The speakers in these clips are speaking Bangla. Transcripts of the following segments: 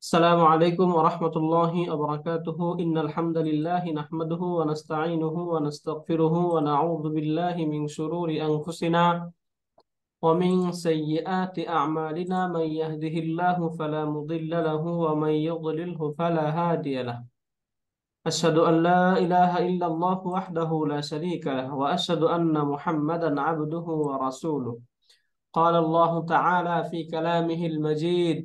السلام عليكم ورحمة الله وبركاته إن الحمد لله نحمده ونستعينه ونستغفره ونعوذ بالله من شرور أنفسنا ومن سيئات أعمالنا من يهده الله فلا مضل له ومن يضلله فلا هادي له أشهد أن لا إله إلا الله وحده لا شريك له وأشهد أن محمدا عبده ورسوله قال الله تعالى في كلامه المجيد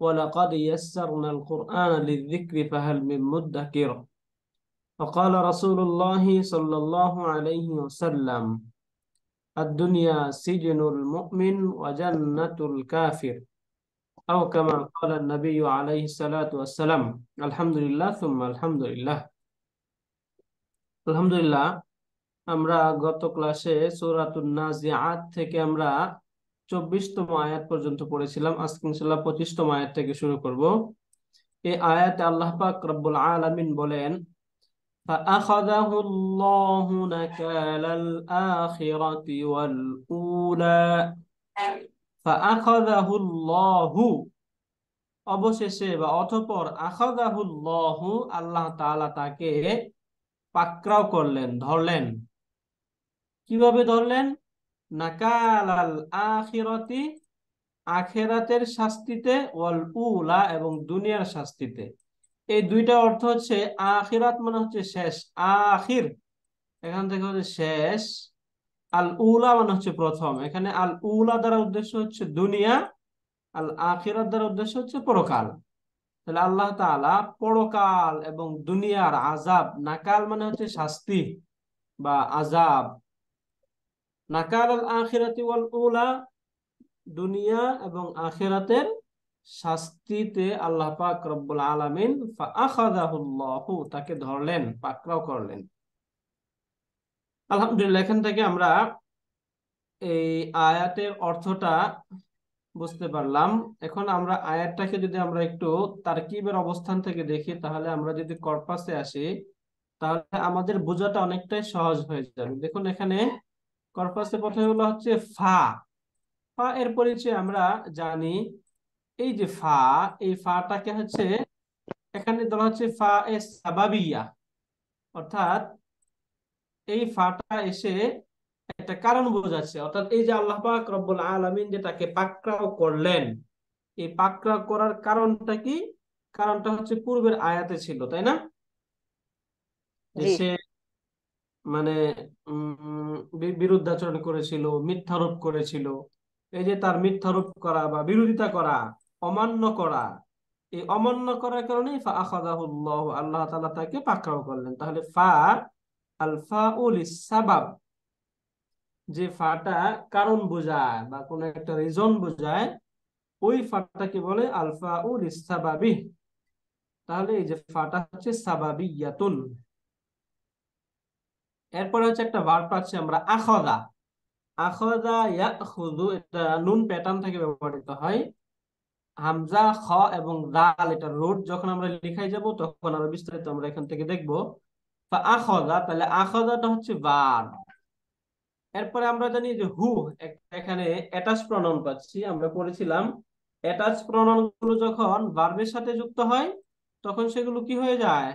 ولقد يسرنا القرآن للذكر فهل من مدكر وقال رسول الله صلى الله عليه وسلم الدنيا سجن المؤمن وجنة الكافر أو كما قال النبي عليه الصلاة والسلام الحمد لله ثم الحمد لله আলহামদুলিল্লাহ। আমরা গত ক্লাসে সূরাতুন নাজিআত থেকে আমরা 24তম আয়াত পর্যন্ত পড়েছিলাম। আজকে ইনশাআল্লাহ 25তম আয়াত থেকে শুরু করব। এই আয়াতে আল্লাহ পাক রব্বুল আলামিন বলেন فأخذه الله نكال الآخرة والأولى فأخذه الله অবশেষে বা অতঃপর আখাযাহুল্লাহু আল্লাহ তাআলা তাকে পাকড়াও করলেন, ধরলেন। কিভাবে ধরলেন? নাকালাল আখিরাতি আখিরাতের শাস্তিতে, ওয়াল উলা এবং দুনিয়ার শাস্তিতে। এই দুইটা অর্থ হচ্ছে আখিরাত মানে হচ্ছে শেষ, আখির এখান থেকে হচ্ছে শেষ, আল উলা মানে হচ্ছে প্রথম। এখানে আল উলা দ্বারা উদ্দেশ্য হচ্ছে দুনিয়া, আল আখিরাত দ্বারা উদ্দেশ্য হচ্ছে পরকাল। তাহলে আল্লাহ তাআলা পরকাল এবং দুনিয়ার আযাব, নাকাল মানে হচ্ছে শাস্তি বা আযাব, নাকাল আল আখিরাতি ওয়াল উলা দুনিয়া এবং আখিরাতের শাস্তিতে আল্লাহ পাক রব্বুল আলামিন ফাআখাযাহুল্লাহু তাকে ধরলেন, পাকড়াও করলেন। আলহামদুলিল্লাহ, এখান থেকে আমরা এই আয়াতের অর্থটা বুঝতে পারলাম। এখন আমরা আয়াতটাকে যদি আমরা একটু তারকিবের অবস্থান থেকে দেখি, তাহলে আমরা যদি কর্পাসে আসি তাহলে আমাদের বোঝাটা অনেকটাই সহজ হয়ে যাবে। দেখুন, এখানে কর্পাসে প্রথমে বলা হচ্ছে ফা। ফা এর পরিচয় আমরা জানি। এই যে ফা, এই ফাটাকে হচ্ছে এখানে ধরা হচ্ছে ফা এ সাবাবিয়া, অর্থাৎ এই ফাটা এসে একটা কারণ বোঝাচ্ছে। অর্থাৎ এই যে আল্লাহ পাক রব্বুল আলামিন যেটাকে পাকড়াও করলেন, এই পাকড়াও করার কারণটা কি? কারণটা হচ্ছে পূর্বের আয়াতে ছিল, তাই না? যে জি। সে মানে বিরুদ্ধাচরণ করেছিল, মিথ্যারোপ করেছিল। এই যে তার মিথ্যারোপ করা বা বিরোধিতা করা, অমান্য করা, এই অমান্য করার কারণে ফাআখাযাহুল্লাহু আল্লাহ তাআলা তাকে পাকড়াও করলেন। তাহলে ফা আল ফাউল সাবাব, যে ফাটা কারণ বোঝায় বা কোনো একটা রিজন বোঝায়, ওই ফাটাকে বলে আল ফাউল সাবাবি। তাহলে এই যে ফাটা হচ্ছে সাবাবিয়াতুন। এরপরে হচ্ছে একটা ভার্ব পাচ্ছি আমরা আখাযা। আখাযা ইয়াখুযু, এটা নুন প্যাটার্ন থেকে ব্যবহৃত হয়। হামজা, খ এবং দাল, এটা রুট। যখন আমরা লিখাই যাব তখন আরো বিস্তারিত আমরা এখান থেকে দেখবো। আখাযা, তাহলে আখাযাটা হচ্ছে ভার্ব। এরপরে আমরা জানি যে হু, এখানে অ্যাটাচ প্রনাউন পাচ্ছি। আমরা পড়েছিলাম অ্যাটাচ প্রনাউন গুলো যখন ভার্বের সাথে যুক্ত হয় তখন সেগুলো কি হয়ে যায়?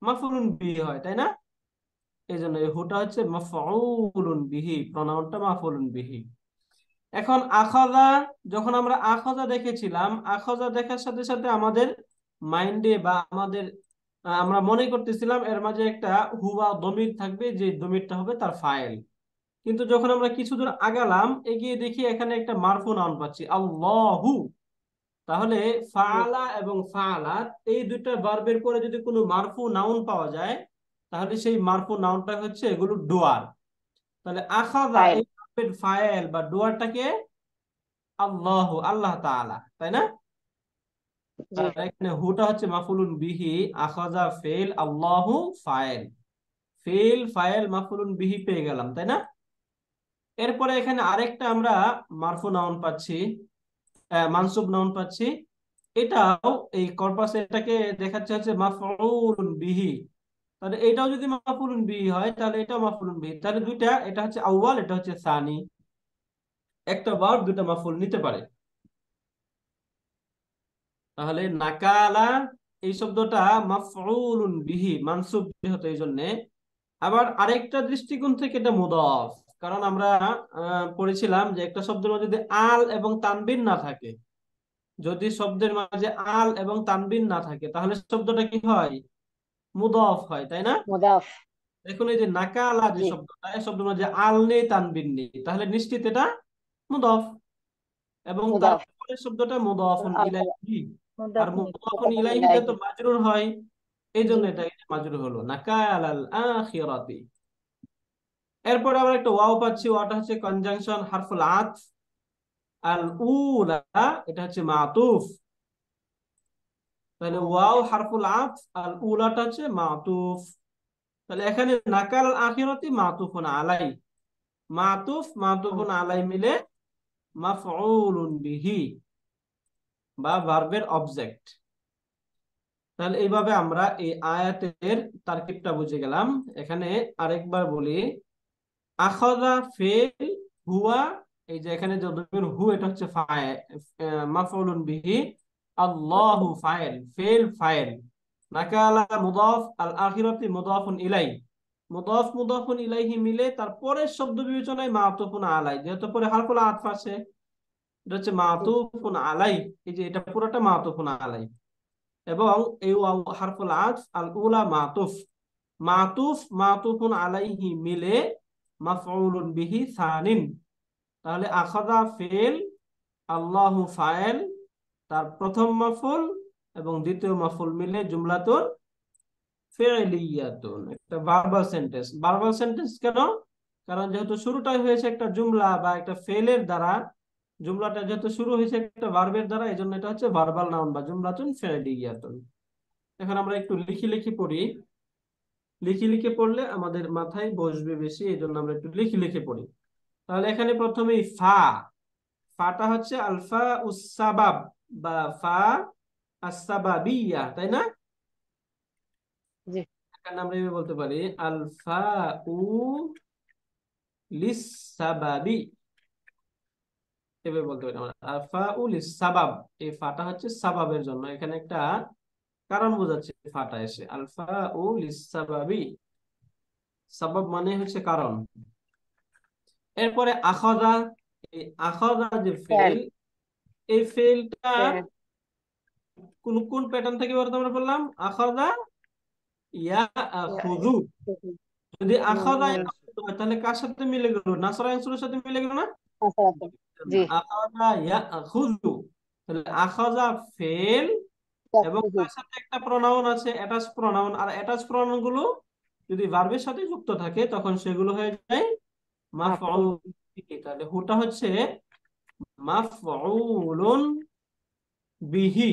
মাফউলুন বিহি হয়, তাই না? এই জন্য এই হুটা হচ্ছে মাফউলুন বিহি, প্রনাউনটা মাফউলুন বিহি। এখন আখাযা, যখন আমরা আখাযা দেখেছিলাম, আখাযা দেখার সাথে সাথে আমাদের মাইন্ডে বা আমাদের আমরা মনে করতেছিলাম এর মাঝে একটা হুয়া দমির থাকবে, যে দমিরটা হবে তার ফাইল। কিন্তু যখন আমরা কিছু দূর আগালাম, এগিয়ে দেখি এখানে একটা মারফু নাউন পাচ্ছি, আল্লাহু। তাহলে জি। ফাআলা এবং ফাআলাত, এই দুইটা ভার্বের পরে যদি কোনো মারফু নাউন পাওয়া যায়, তাহলে সেই মারফু নাউনটা হচ্ছে এগুলো ডুয়ার। তাহলে আখাযা ফাইল। এই ভার্বের ফাইল বা ডুয়ারটাকে আল্লাহু, আল্লাহ তাআলা, তাই না? জি। আর এখানে হুটা হচ্ছে মাফউলুন বিহি, আখাযা ফেল, আল্লাহু ফাইল। ফেল ফাইল মাফউলুন বিহি পেয়ে গেলাম, তাই না? এরপরে এখানে আরেকটা আমরা মারফু নাউন পাচ্ছি, মানসুব নাউন পাচ্ছি। এটাও এই কর্পাসে এটাকে দেখাচ্ছে হচ্ছে মাফউলুন বিহি। তাহলে এটাও যদি মাফউলুন বিহি হয় তাহলে এটাও মাফউলুন বিহি। তাহলে দুইটা, এটা হচ্ছে আউয়াল, এটা হচ্ছে সানি। একটা ভার্ব দুইটা মাফউল নিতে পারে। তাহলে নাকালা এই শব্দটা মাফউলুন বিহি, মানসুব যেহেতু এই জন্য। আবার আরেকটা দৃষ্টিকোণ থেকে এটা মুদাফ, কারণ আমরা পড়েছিলাম যে একটা শব্দের মধ্যে যদি আল এবং তানবিন না থাকে, যদি শব্দের মাঝে আল এবং তানবিন না থাকে তাহলে শব্দটা কি হয়? মুদাফ হয়, তাই না? মুদাফ। দেখুন এই যে নাকালা যে জি। শব্দটা, এই শব্দের মাঝে আল নেই তানবিন নেই, তাহলে নিশ্চিত এটা মুদাফ। এবং মুদাফ। তারপরে শব্দটা মুদাফুন আল ইলাইহি, আর মুদাফ মুদাফুন মুদাফ ইলাইহিতে তো ইলাইহি। মাজরুর হয়, এই জি। জন্য এটা মাজরুর হলো নাকালাল আখিরাতি। এরপরে আমরা একটা ওয়াও পাচ্ছি, ওয়াটা হচ্ছে কনজাংশন হারফুল আতফ। আল উলা এটা হচ্ছে মাতুফ, তাহলে ওয়াও হারফুল আতফ, আল উলাটা হচ্ছে মাতুফ। তাহলে এখানে নাকাল আখিরাতি মাতুফুন আলাই, মাতুফ মাতুফুন আলাই মিলে মাফউলুন বিহি বা ভার্বের অবজেক্ট। তাহলে এইভাবে আমরা এই আয়াতের তারকিবটা বুঝে গেলাম। এখানে আরেকবার বলি, আখাযা ফেল, হুয়া এই যে এখানে যে যদুর হু এটা হচ্ছে ফাইল, মাফউলুন বিহি, আল্লাহু ফাইল, ফেল ফাইল, নাকালা মুদাফ, আল আখিরাতি মুদাফুন ইলাই, মুদাফ মুদাফুন ইলাইহি মিলে তারপরে শব্দ বিবেচনায় মাতুফুন আলাই, যেহেতু পরে হারফুল আতফ আছে, এটা হচ্ছে মাতুফুন আলাই। এই যে এটা পুরোটা মাতুফুন আলাই, এবং এই ওয়াও হারফুল আতফ, আল উলা মাতুফ, মাতুফ মাতুফুন আলাইহি মিলে মাফউলুন বিহি সানিন। তাহলে আখাযা ফেল, আল্লাহু ফাইল, তার প্রথম মাফউল এবং দ্বিতীয় মাফউল মিলে জুমলাতুন ফি'লিয়াতুন, একটা ভার্বাল সেন্টেন্স। ভার্বাল সেন্টেন্স কেন? কারণ যেহেতু শুরুটাই হয়েছে একটা জুমলা বা একটা ফেলের দ্বারা, জুমলাটা যেহেতু শুরু হয়েছে একটা ভার্বের দ্বারা, এই জন্য এটা হচ্ছে ভার্বাল নাউন বা জুমলাতুন ফি'লিয়াতুন। এখন আমরা একটু লিখি লিখি পড়ি, লিখি লিখে পড়লে আমাদের মাথায় বসবে বেশি, এই জন্য আমরা একটু লিখি লিখে পড়ি। তাহলে এখানে প্রথমেই ফা, ফাটা হচ্ছে আলফা উসাবাব বা ফা আসসাবাবিয়া, তাই না? জি। এখানে আমরা এভাবে বলতে পারি আলফা উ লিসাবাবি, এভাবে বলতে পারি আমরা আলফা উ লিসাবাব। এই ফাটা হচ্ছে সাবাবের জন্য, এখানে একটা কারণ বোঝাচ্ছে ফাটা এসে, আলফা উ লিসাবাবি, সাবাব মানে হচ্ছে কারণ। এরপরে আখাযা, এই আখাযা যে ফেল। ফেল, এই ফেলটা ফেল। কোন কোন প্যাটার্ন থেকে বলতে আমরা বললাম? আখাযা ইয়া আখুযু। যদি আখাযা ইয়া আখুযু হয় তাহলে কার সাথে মিলে গেল? নাসরা আনসুরের সাথে মিলে গেল না? আচ্ছা আচ্ছা। জি। আখাযা ইয়া আখুযু, তাহলে আখাযা ফেল এবং তার সাথে একটা প্রনাউন আছে অ্যাটাচ প্রনাউন, আর অ্যাটাচ প্রনাউন গুলো যদি ভার্বের সাথে যুক্ত থাকে তখন সেগুলো হয়ে যায় মাফউল মাফউল। বিহি। তাহলে হুটা হচ্ছে মাফউলুন বিহি।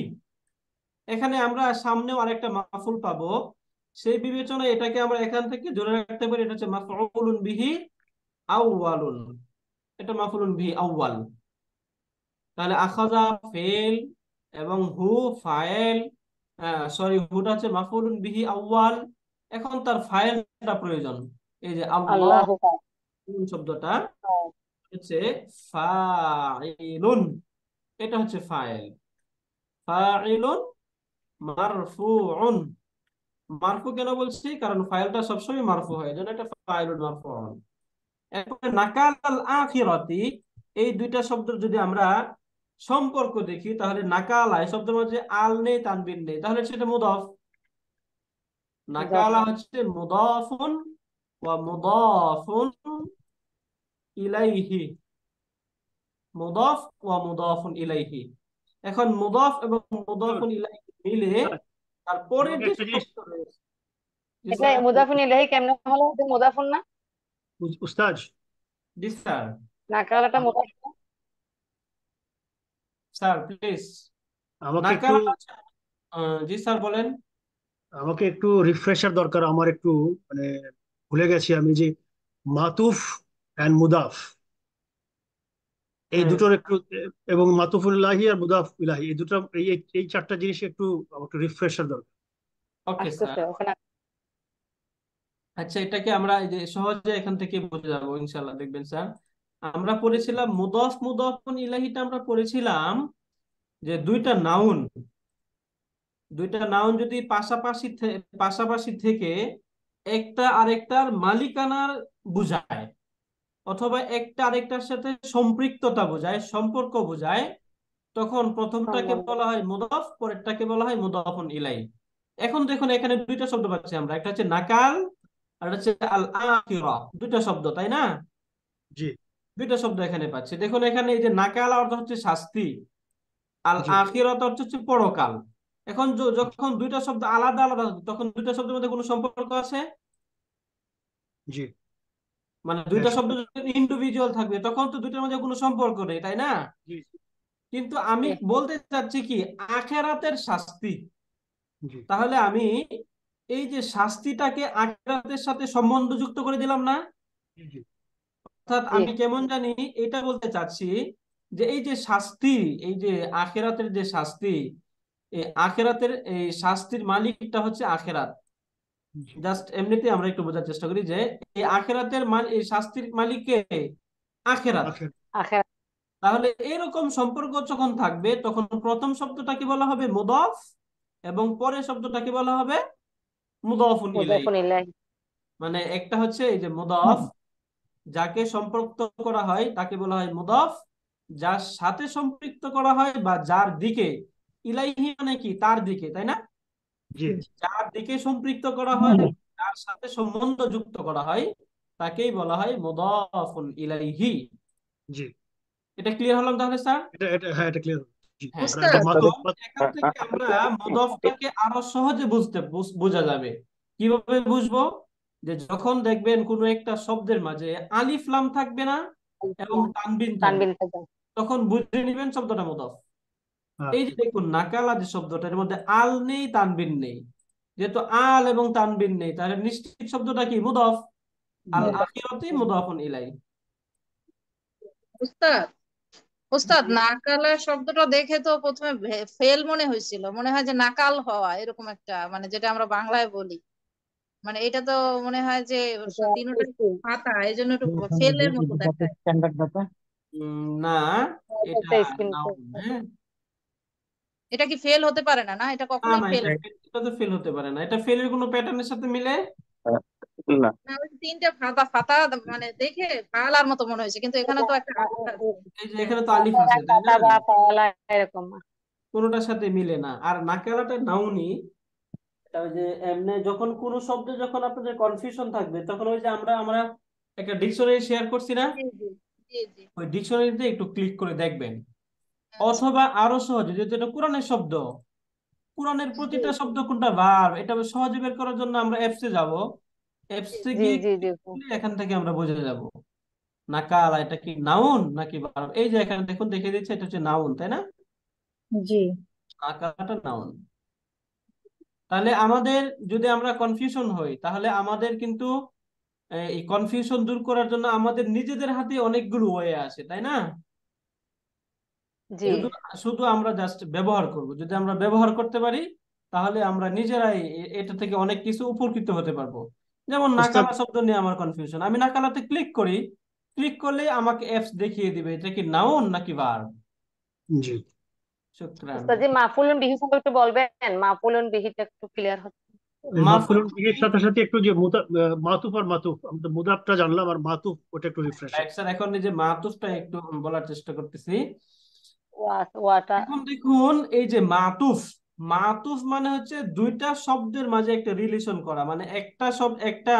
এখানে আমরা সামনেও আরেকটা মাফুল পাবো, সেই বিবেচনায় এটাকে আমরা এখান থেকে ধরে রাখতে পারি, এটা হচ্ছে মাফউলুন বিহি আউয়ালুন, এটা মাফউলুন বিহি আউয়াল। তাহলে আখাযা ফেল এবং হু ফাইল, সরি হুটা হচ্ছে মাফউলুন বিহি আউয়াল, এখন তার ফাইলটা প্রয়োজন। এই যে আল্লাহ আল্লাহু শব্দটা ফাইল। হচ্ছে ফাইলুন, এটা হচ্ছে ফাইল, ফাইলুন মারফুউন। মারফু কেন বলছি? কারণ ফাইলটা সবসময় মারফু হয়, যেন এটা ফাইলুন মারফুউন। এরপরে নাকাল আল আখিরাতি, এই দুইটা শব্দের যদি আমরা সম্পর্ক দেখি তাহলে নাকালা এই শব্দের মধ্যে আল নেই তানবিন নেই, তাহলে সেটা মুদাফ। মুদাফ। নাকালা হচ্ছে মুদাফুন ওয়া মুদাফুন ইলাইহি, মুদাফ ওয়া মুদাফুন ইলাইহি। এখন মুদাফ এবং মুদাফুন ইলাইহি মিলে তারপরের আমাকে যে একটা জিনিস, শব্দ রয়েছে। জি এটা স্যার। মুদাফুন ইলাইহি কেমনে হলো? এটা মুদাফুন না? উস্তাজ, জি স্যার। নাকালাটা মুদাফুন। Sir please. আমাকে একটু নাকালা হচ্ছে জি স্যার বলেন। আমাকে একটু রিফ্রেশার দরকার। আমার একটু মানে ভুলে গেছি আমি যে মাতুফ অ্যান্ড মুদাফ এই হ্যাঁ দুটোর একটু, এবং মাতুফুল ইলাহি আর মুদাফ ইলাহি এই দুটো, এই এই এই চারটা জিনিস একটু আমার একটু রিফ্রেশার দরকার। Okay sir. আসতেছে ওখানে। আচ্ছা এটাকে আমরা এই যে সহজে এখান থেকে বুঝে যাবো ইনশাআল্লাহ, দেখবেন স্যার। আমরা পড়েছিলাম মুদাফ মুদাফুন ইলাহিটা আমরা পড়েছিলাম যে দুইটা নাউন, দুইটা নাউন যদি পাশাপাশি থেকে একটা আরেকটার মালিকানার বুঝায়, অথবা একটা আরেকটার সাথে সম্পৃক্ততা বোঝায়, সম্পর্ক বোঝায়, তখন প্রথমটাকে সম্বন্ধ। বলা হয় মুদাফ, পরেরটাকে বলা হয় মুদাফুন ইলাই। এখন দেখুন এখানে দুইটা শব্দ পাচ্ছি আমরা, একটা হচ্ছে নাকাল আর একটা হচ্ছে আল আখিরা, দুইটা শব্দ তাই না? জি দুইটা শব্দ এখানে পাচ্ছি। দেখুন এখানে এই যে নাকাল অর্থ হচ্ছে শাস্তি, আল জি আখিরাত অর্থ হচ্ছে পরকাল। এখন যখন দুইটা শব্দ আলাদা আলাদা হবে, তখন দুইটা শব্দের মধ্যে কোনো সম্পর্ক আছে? জি মানে হ্যাঁ দুইটা শব্দ যদি ইন্ডিভিজুয়াল থাকবে তখন তো দুইটার মধ্যে কোনো সম্পর্ক নেই, তাই না? জি কিন্তু আমি জি বলতে চাচ্ছি কি, আখেরাতের শাস্তি। জি তাহলে আমি এই যে শাস্তিটাকে আখেরাতের সাথে সম্বন্ধযুক্ত করে দিলাম না? জি জি অর্থাৎ জি আমি কেমন জানি এটা বলতে চাচ্ছি যে এই যে শাস্তি, এই যে আখেরাতের যে শাস্তি, এই আখেরাতের এই শাস্তির মালিকটা হচ্ছে আখেরাত। জি জাস্ট এমনিতে আমরা একটু বোঝার চেষ্টা করি যে এই আখেরাতের এই শাস্তির মালিককে আখেরাত। আখের আখের। তাহলে এরকম সম্পর্ক যখন থাকবে তখন প্রথম শব্দটাকে বলা হবে মুদাফ এবং পরের শব্দটাকে বলা হবে মুদাফুন ইলাই। মুদাফুন ইলাইহি। মানে একটা হচ্ছে এই যে মুদাফ, যাকে সম্পৃক্ত করা হয় তাকে বলা হয় মুদাফ, যার সাথে সম্পৃক্ত করা হয় বা যার দিকে, ইলাইহি মানে কি, তার দিকে, তাই না? জি যার দিকে সম্পৃক্ত করা হয়, যার সাথে সম্বন্ধ যুক্ত করা হয়, তাকেই বলা হয় মুদাফুন ইলাইহি। জি এটা ক্লিয়ার হলাম তাহলে স্যার? এটা এটা হ্যাঁ এটা ক্লিয়ার জি হ্যাঁ, আর একটা উস্তাদ মাত্র এখন এখান থেকে আমরা মুদাফটাকে আরো সহজে বোঝা যাবে। কিভাবে বুঝবো? যে যখন দেখবেন কোনো একটা শব্দের মাঝে আলিফ লাম থাকবে না এবং তানবিন থাকবে, তানবিন থাকবে। তখন বুঝে নিবেন শব্দটা মুদাফ। এই যে আচ্ছা দেখুন নাকালা যে শব্দটা, এর মধ্যে আল নেই, তানবিন নেই। যেহেতু আল এবং তানবিন নেই, তাহলে নিশ্চিত শব্দটা কি, মুদাফ। আল আখিরাতি মুদাফুন ইলাই। উস্তাদ উস্তাদ জি। নাকালা শব্দটা দেখে তো প্রথমে ফেল মনে হয়েছিল, মনে হয় যে নাকাল হওয়া এরকম একটা, মানে যেটা আমরা বাংলায় বলি, মানে এটা তো মনে হয় যে এটা তিনটা স্পেল। পাতা, এই জন্য একটু ফেলের মতো দেখায়। না, এটা এটা একটা স্পেল। নাউন। হ্যাঁ, এটা কি ফেল হতে পারে না? না, এটা না কখনোই না, ফেল। এটা তো ফেল হতে পারে না, এটা ফেলের কোনো প্যাটার্নের সাথে মিলে। না, না, ওই তিনটা ফাতা ফাতা, মানে দেখে ফালার মতো মনে হয়েছে, কিন্তু এখানে এটা তো একটা আলিফ আছে। এই যে এখানে তো আলিফ কাতারা আছে, তাই না? কাতাবা পাওয়ালা এরকম। কোনোটার সাথে মিলে না। আর নাকালাটা নাউনি, এটা ওই যে এমনি যখন কোনো শব্দ, যখন আপনাদের কনফিউশন থাকবে, তখন ওই যে আমরা আমরা একটা ডিকশনারি শেয়ার করছি না, জি জি জি জি। ওই ডিকশনারিতে একটু ক্লিক করে দেখবেন। আচ্ছা। অথবা আরো সহজে, যেহেতু এটা কোরআনের শব্দ, কোরআনের জি প্রতিটা শব্দ কোনটা ভার্ব, এটা সহজে বের করার জন্য আমরা অ্যাপসে যাব। অ্যাপসে জি জি গিয়ে জি জি click করলে এখান থেকে আমরা বুঝে যাব নাকালা এটা কি নাউন নাকি ভার্ব। এই যে এখানে দেখুন দেখে দিচ্ছে, এটা হচ্ছে নাউন, তাই না? জি। নাকালাটা নাউন। তাহলে আমাদের, যদি আমরা কনফিউশন হই, তাহলে আমাদের কিন্তু এই কনফিউশন দূর করার জন্য আমাদের নিজেদের হাতে অনেকগুলো ওয়ে আছে, তাই না? জি শুধু শুধু আমরা জাস্ট ব্যবহার করব। যদি আমরা ব্যবহার করতে পারি, তাহলে আমরা নিজেরাই এটা থেকে অনেক কিছু উপকৃত হতে পারবো। যেমন উস্তাদ নাকালা শব্দ নিয়ে আমার কনফিউশন, আমি নাকালাতে ক্লিক করি, ক্লিক করলে আমাকে অ্যাপস দেখিয়ে দিবে এটা কি নাউন নাকি ভার্ব। জি শুক্রান। উস্তাদ জি, মাফুলুন বিহি সম্পর্কে একটু বলবেন? মাফুলুন বিহিটা একটু ক্লিয়ার হচ্ছে। এই মাফুল মাফুলুন বিহির সাথে সাথে একটু যে মাতুফ আর মাতুফ, আমি তো মুদাফটা জানলাম, আর মাতুফ ওটা একটু রিফ্রেশ। স্যার এখন এই যে মাতুফটা একটু বলার চেষ্টা করতেছি। ওয়াটা। এখন দেখুন এই যে মাতুফ, মাতুফ মানে হচ্ছে দুইটা শব্দের মাঝে একটা রিলেশন করা, মানে একটা শব্দ, একটা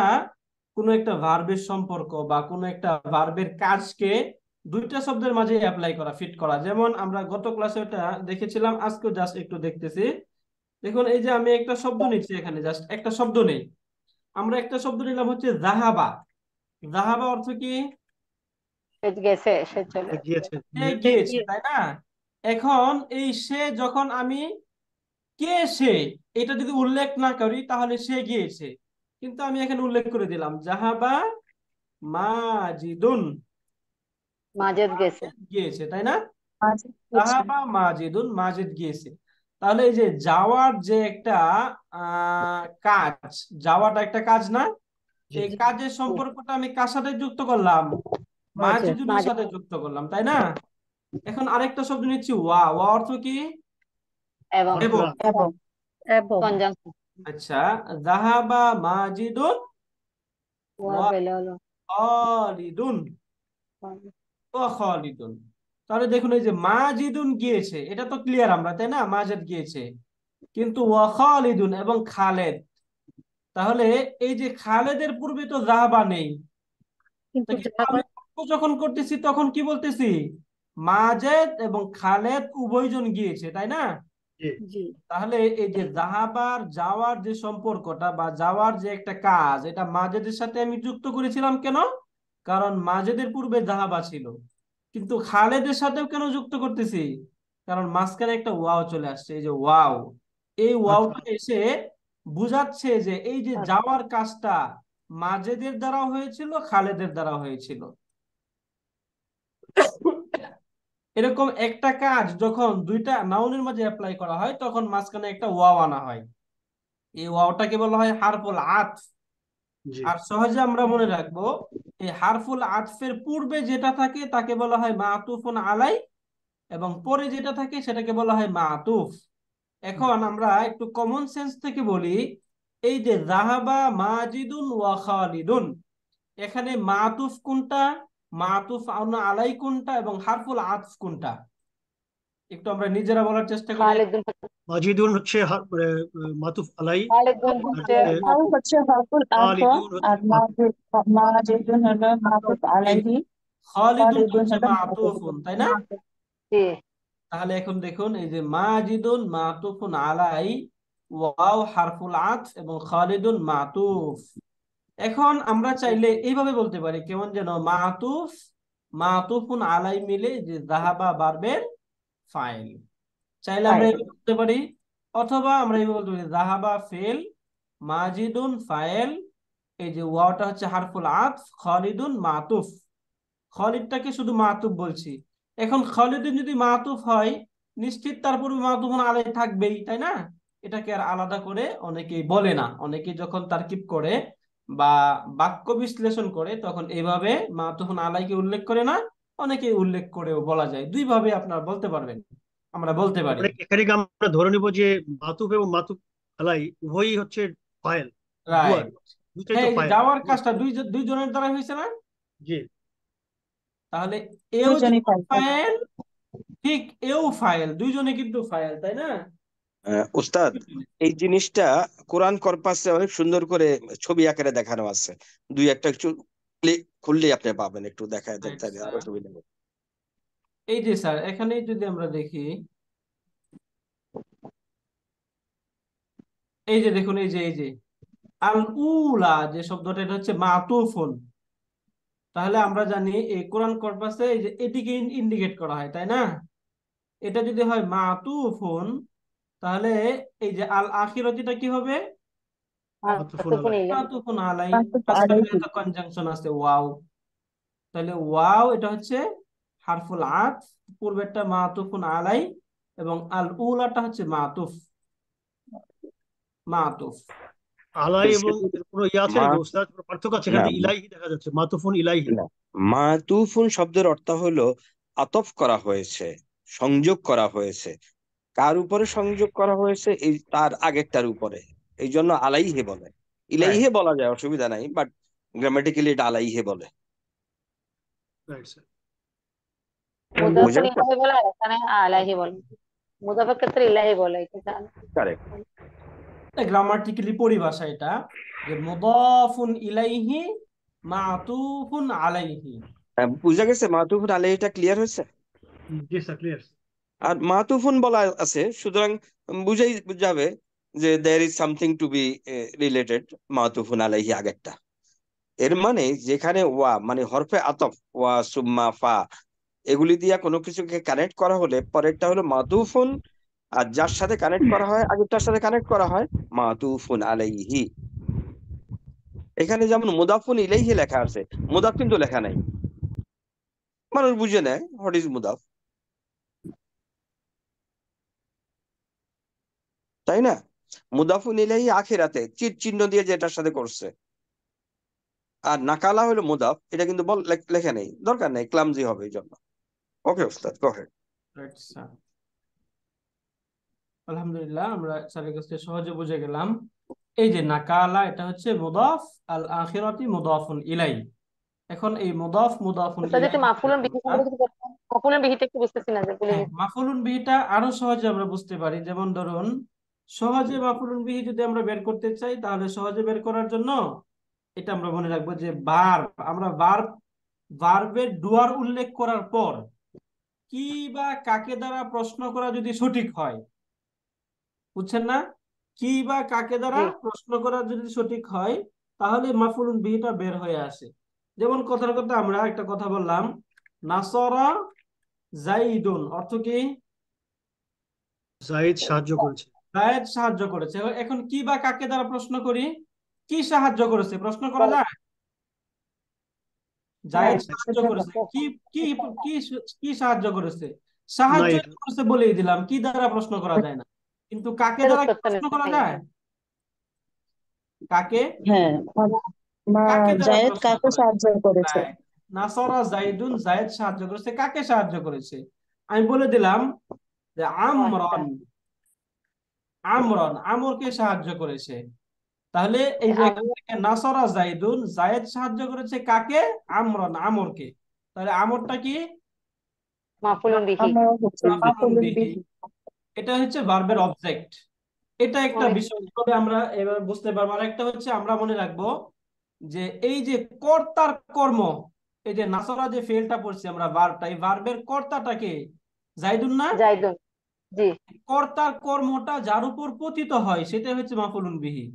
কোনো একটা ভার্বের সম্পর্ক বা কোনো একটা ভার্বের কাজকে দুইটা শব্দের মাঝে অ্যাপ্লাই করা, ফিট করা। যেমন আমরা গত ক্লাসে ওটা দেখেছিলাম, আজকেও জাস্ট একটু দেখতেছি। দেখুন এই যে আমি একটা শব্দ নিচ্ছি, এখানে জাস্ট একটা শব্দ নেই, আমরা একটা শব্দ নিলাম হচ্ছে জাহাবা। জাহাবা অর্থ কি? সে গেছে, সে চলে গেছে। গিয়েছে সে গিয়েছে, তাই না? এখন এই সে, যখন আমি কে সে এটা যদি উল্লেখ না করি তাহলে সে গিয়েছে, কিন্তু আমি এখানে উল্লেখ করে দিলাম জাহাবা মাজিদুন, মাজেদ গেছে। মাজিদ গিয়েছে, তাই না? আচ্ছা, আচ্ছা। জাহাবা মাজিদুন, মাজিদ গিয়েছে। তাহলে এই যে যাওয়ার যে একটা কাজ, যাওয়াটা একটা কাজ না? জি এই কাজের সম্পর্কটা আমি কার সাথে যুক্ত করলাম? মাজেদ মাজিদুনের মাজেদ। সাথে যুক্ত করলাম, তাই না? এখন আরেকটা শব্দ নিচ্ছি ওয়া। ওয়া অর্থ কি? এবং। এবং। অর্থ এবং। এবং কনজাংশন আচ্ছা, যাহাবা মাজিদুন ওয়া ওয়া পেলে হলো খালিদুন ওয়া খালিদুন। তাহলে দেখুন এই যে মাজিদুন গিয়েছে, এটা তো ক্লিয়ার আমরা, তাই না? মাজিদ গিয়েছে, কিন্তু ওয়া খালিদুন এবং খালেদ, তাহলে এই যে খালেদের পূর্বে তো যাহাবা নেই, তা কিন্তু কিন্তু আমি বাক্য যখন করতেছি তখন কি বলতেছি? মাজেদ এবং খালেদ উভয়জন গিয়েছে, তাই না? জি। জি তাহলে এই যে যাহাবার যাওয়ার যে সম্পর্কটা বা যাওয়ার যে একটা কাজ, এটা মাজেদের সাথে আমি যুক্ত করেছিলাম কেন? কারণ মাজেদের পূর্বে যাহাবা ছিল। কিন্তু খালেদের সাথেও কেন যুক্ত করতেছি? কারণ মাঝখানে একটা ওয়াও চলে আসছে, এই যে ওয়াও, এই আচ্ছা, ওয়াওটা এসে বুঝাচ্ছে যে এই যে যাওয়ার কাজটা মাজেদের দ্বারা হয়েছিল, খালেদের দ্বারা হয়েছিল। এরকম একটা কাজ যখন দুইটা নাউনের মাঝে অ্যাপ্লাই করা হয় তখন মাঝখানে একটা ওয়াও আনা হয়, এই ওয়াওটাকে বলা হয় হারফুল আতফ। জি। আর সহজে আমরা মনে রাখবো, এই হারফুল আতফের পূর্বে যেটা থাকে তাকে বলা হয় মাতুফুন আলাই, এবং পরে যেটা থাকে সেটাকে বলা হয় মাতুফ। এখন আমরা একটু কমন সেন্স থেকে বলি, এই যে যাহাবা মাজিদুন ওয়া খালিদুন, এখানে মাতুফ কোনটা, মাতুফ আলাই কোনটা, এবং হারফুল আতফ কোনটা? একটু আমরা নিজেরা বলার চেষ্টা করি। খালিদুন মাজিদুন হচ্ছে মানে, মাতুফ আলাই। খালিদুন আর হচ্ছে হচ্ছে আর হচ্ছে হারফুল আতফ, খালিদুন হচ্ছে আর মাজিদুন হলো মাতুফ এই আলাইহি, খালিদুন খালিদুন হচ্ছে হলো মাতুফুন, তাই না? জি তাহলে এখন দেখুন এই যে মাজিদুন মাতুফুন আলাই, ওয়াও হারফুল আতফ, এবং খালিদুন মাতুফ। এখন আমরা চাইলে এইভাবে বলতে পারি, কেমন যেন মাতুফ মাতুফুন আলাই মিলে যে যাহাবা বারবের ফাইল, চাইলে আমরা ফাইল এইভাবে বলতে পারি। অথবা আমরা এইভাবে বলতে পারি যাহাবা ফেল, মাজিদুন ফাইল, এই যে ওয়াওটা হচ্ছে হারফুল আতফ, খালিদুন মাতুফ। খালিদটাকে শুধু মাতুফ বলছি। এখন খালিদুন যদি মাতুফ হয়, নিশ্চিত তার পূর্বে মাতুফুন আলাই থাকবেই, তাই না? এটাকে আর আলাদা করে অনেকেই বলে না, অনেকেই যখন তারকিব করে বা বাক্য বিশ্লেষণ করে তখন এইভাবে মাতুফুন আলাইকে উল্লেখ করে না, অনেকেই উল্লেখ করেও বলা যায়। দুই ভাবে আপনারা বলতে পারবেন, আমরা বলতে পারি। মানে এখানে কি আমরা ধরে নিব যে মাতুফ এবং মাতুফ আলাই উভয়ই হচ্ছে ফাইল, ডুয়ার, রাইট। দুইটাই হ্যাঁ, তো এই যে ফাইল। যাওয়ার কাজটা দুইজনের দ্বারা হয়েছে না? জি। তাহলে এও দুজনই যেমন পাই। ফাইল, ঠিক এও ফাইল, দুইজনে কিন্তু ফাইল, তাই না? উস্তাদ, এই জিনিসটা কোরআন কর্পাসে অনেক সুন্দর করে ছবি আকারে দেখানো আছে। দুই একটা একটু খুললেই আপনি পাবেন, একটু দেখায় দেন তাহলে আচ্ছা, আরো সুবিধা হবে। এই যে স্যার এখানে যদি আমরা দেখি, এই যে দেখুন, এই যে আল উলা যে শব্দটা, এটা হচ্ছে মাতুফুন। তাহলে আমরা জানি এই কোরআন কর্পাসে এই যে এটিকে ইন্ডিকেট করা হয়, তাই না? এটা যদি হয় মাতুফুন, তাহলে এই যে আল আখিরাতিটা কি হবে? মাতুফুন মাতুফুন আলাই। ইলাই মাতুফুন আলাই। মাতুফ মাঝখানে আলাইহি। যেহেতু কনজাংশন আছে ওয়াও, তাহলে ওয়াও এটা হচ্ছে হারফুল আতফ, পূর্বেরটা মাতুফুন আলাই, এবং আল উলাটা হচ্ছে মাতুফ। মাতুফ আলাই এবং সেটা এর কোনো ইয়ে আছে মা নাকি ওস্তাদ, কোনো পার্থক্য আছে? না এখানে যে ইলাহি দেখা যাচ্ছে, মাতুফুন ইলাহি। না মাতুফুন শব্দের অর্থ হলো আতফ করা হয়েছে, সংযোগ করা হয়েছে। কার উপরে সংযোগ করা হয়েছে? এই তার আগেরটার উপরে। এই জন্য আলাইহে বলে। রাইট। ইলাইহে বলা যায়, অসুবিধা নাই, বাট গ্রামাটিক্যালি এটা আলাইহে বলে। Right sir. বুঝে মুদাফির গেছে? ইলাহি বলে, আর এখানে আলাইহি বলে। মুদাফির ক্ষেত্রে ইলাহি বলে, কিন্তু কারেক্ট। গ্রামাটিক্যালি পরিভাষা এটা, যে মুদাফুন ইলাইহি মাতুফুন আলাইহি। বুঝা গেছে? মাতুফুন আলাইহিটা ক্লিয়ার হয়েছে? জি স্যার, ক্লিয়ার। আর মাতুফুন বলা আছে, সুতরাং বুঝাই যাবে যে there is something to be related. মাতুফুন আলাইহি আগেরটা, এর মানে যেখানে ওয়া মানে হরফে আতফ, ওয়া সুম্মা ফা, এগুলি দিয়া কোনো কিছুকে কানেক্ট করা হলে পরেরটা হলো মাতুফুন, আর যার সাথে কানেক্ট করা হয় আগেরটার সাথে কানেক্ট করা হয় মাতুফুন আলাইহি। এখানে যেমন মুদাফুন ইলাইহি লেখা আছে, মুদাফ কিন্তু লেখা নাই। মানুষ বুঝে নেয় হোয়াট ইজ মুদাফ, তাই না? মুদাফুন ইলাইহি আখিরাতে চির চিহ্ন দিয়ে যেটার সাথে করছে, আর নাকালা হলো মুদাফ, এটা কিন্তু লেখা নেই, দরকার নেই, ক্লামজি হবে এই জন্য। ওকে ওস্তাদ, গো আহেড। আচ্ছা, আলহামদুলিল্লাহ, আমরা স্যারের কাছ থেকে সহজে বুঝে গেলাম। এই যে নাকালা, এটা হচ্ছে মুদাফ, আল আখিরাতি মুদাফুন ইলাই। এখন এই মুদাফুন ওস্তাদ ইলাই একটু মাফুলুন বিহি সম্পর্কে কিছু বলবেন? মাফুলুন বিহিটা একটু বুঝতেছি না যে বলে হ্যাঁ, দিন। মাফুলুন বিহিটা আরো সহজে আমরা বুঝতে পারি। যেমন ধরুন, সহজে মাফুলুন বিহি যদি আমরা বের করতে চাই, তাহলে সহজে বের করার জন্য এটা আমরা মনে রাখবো যে আমরা ভার্বের ডুয়ার উল্লেখ করার পর কি বা কাকে দ্বারা প্রশ্ন করা যদি সঠিক হয়, বুঝছেন না? কি বা কাকে দ্বারা জি প্রশ্ন করা যদি সঠিক হয়, তাহলে মাফুলুন বিহিটা বের হয়ে আসে। যেমন কথার কথা আমরা একটা কথা বললাম, নাসরা জাইদুন, অর্থ কি? জাহিদ সাহায্য করেছে। জায়েদ সাহায্য করেছে। এখন কি বা কাকে দ্বারা প্রশ্ন করি? কি সাহায্য করেছে প্রশ্ন করা যায়? হ্যাঁ জায়েদ সাহায্য করেছে। কি কি কি কি সাহায্য করেছে? সাহায্য নাই, করেছে বলেই দিলাম, কি দ্বারা প্রশ্ন করা যায় না। কিন্তু কাকে এর দ্বারা কি উত্তরটা প্রশ্ন করা নেই। যায়? কাকে হ্যাঁ, কাকে দ্বারা জায়েদ প্রশ্ন কাকে করে? সাহায্য করেছে? রাইট। নাসরা জাইদুন, জায়েদ সাহায্য করেছে। কাকে সাহায্য করেছে? আমি বলে দিলাম যে ও আচ্ছা, আমরন আমরকে সাহায্য করেছে। তাহলে এই যে এখান থেকে নাসরা জাইদুন, জায়েদ সাহায্য করেছে কাকে? আমরকে। তাহলে আমরটা কি? মাফুলুন বিহি। আমরা হচ্ছে মাফউলুন মাফুলুন বিহি। বিহি। এটা হচ্ছে ভার্বের অবজেক্ট। এটা একটা অনেক বিষয়, তবে আমরা এবার বুঝতে পারবো। আর একটা হচ্ছে আমরা মনে রাখবো যে এই যে কর্তার কর্ম, এই যে নাসরা যে ফেলটা পড়ছি আমরা, ভার্বটা, এই ভার্বের কর্তাটাকে জাইদুন না? জাইদুন। জি। কর্তার কর্মটা যার উপর পতিত হয় সেটাই হচ্ছে মাফউলুন বিহি।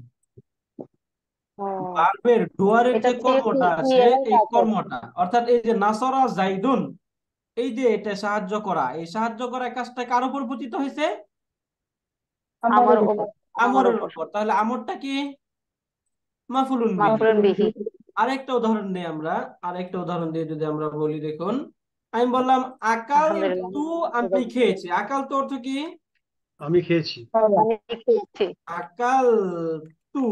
ও, ভার্বের ডুয়ারের এটা যে হচ্ছে কর্মটা আছে, ফিএল এর এই কাজ। কর্মটা, অর্থাৎ এই যে নাসরা জাইদুন, এই যে এটা সাহায্য করা, এই সাহায্য করা কাজটা কার উপর পতিত হয়েছে? আমার আমার উপর। আমার আমরের উপর উপর। তাহলে আমরটা কি? মাফউলুন বিহি। মাফুলুন বিহি। আরেকটা উদাহরণ দিই আমরা, আরেকটা উদাহরণ দিয়ে যদি আমরা বলি, দেখুন, আমি বললাম আকাল আলহামদুলিল্লাহ, তু, আমি খেয়েছি। আকাল তো অর্থ কি? আমি খেয়েছি। আমি খেয়েছি। আকাল তু,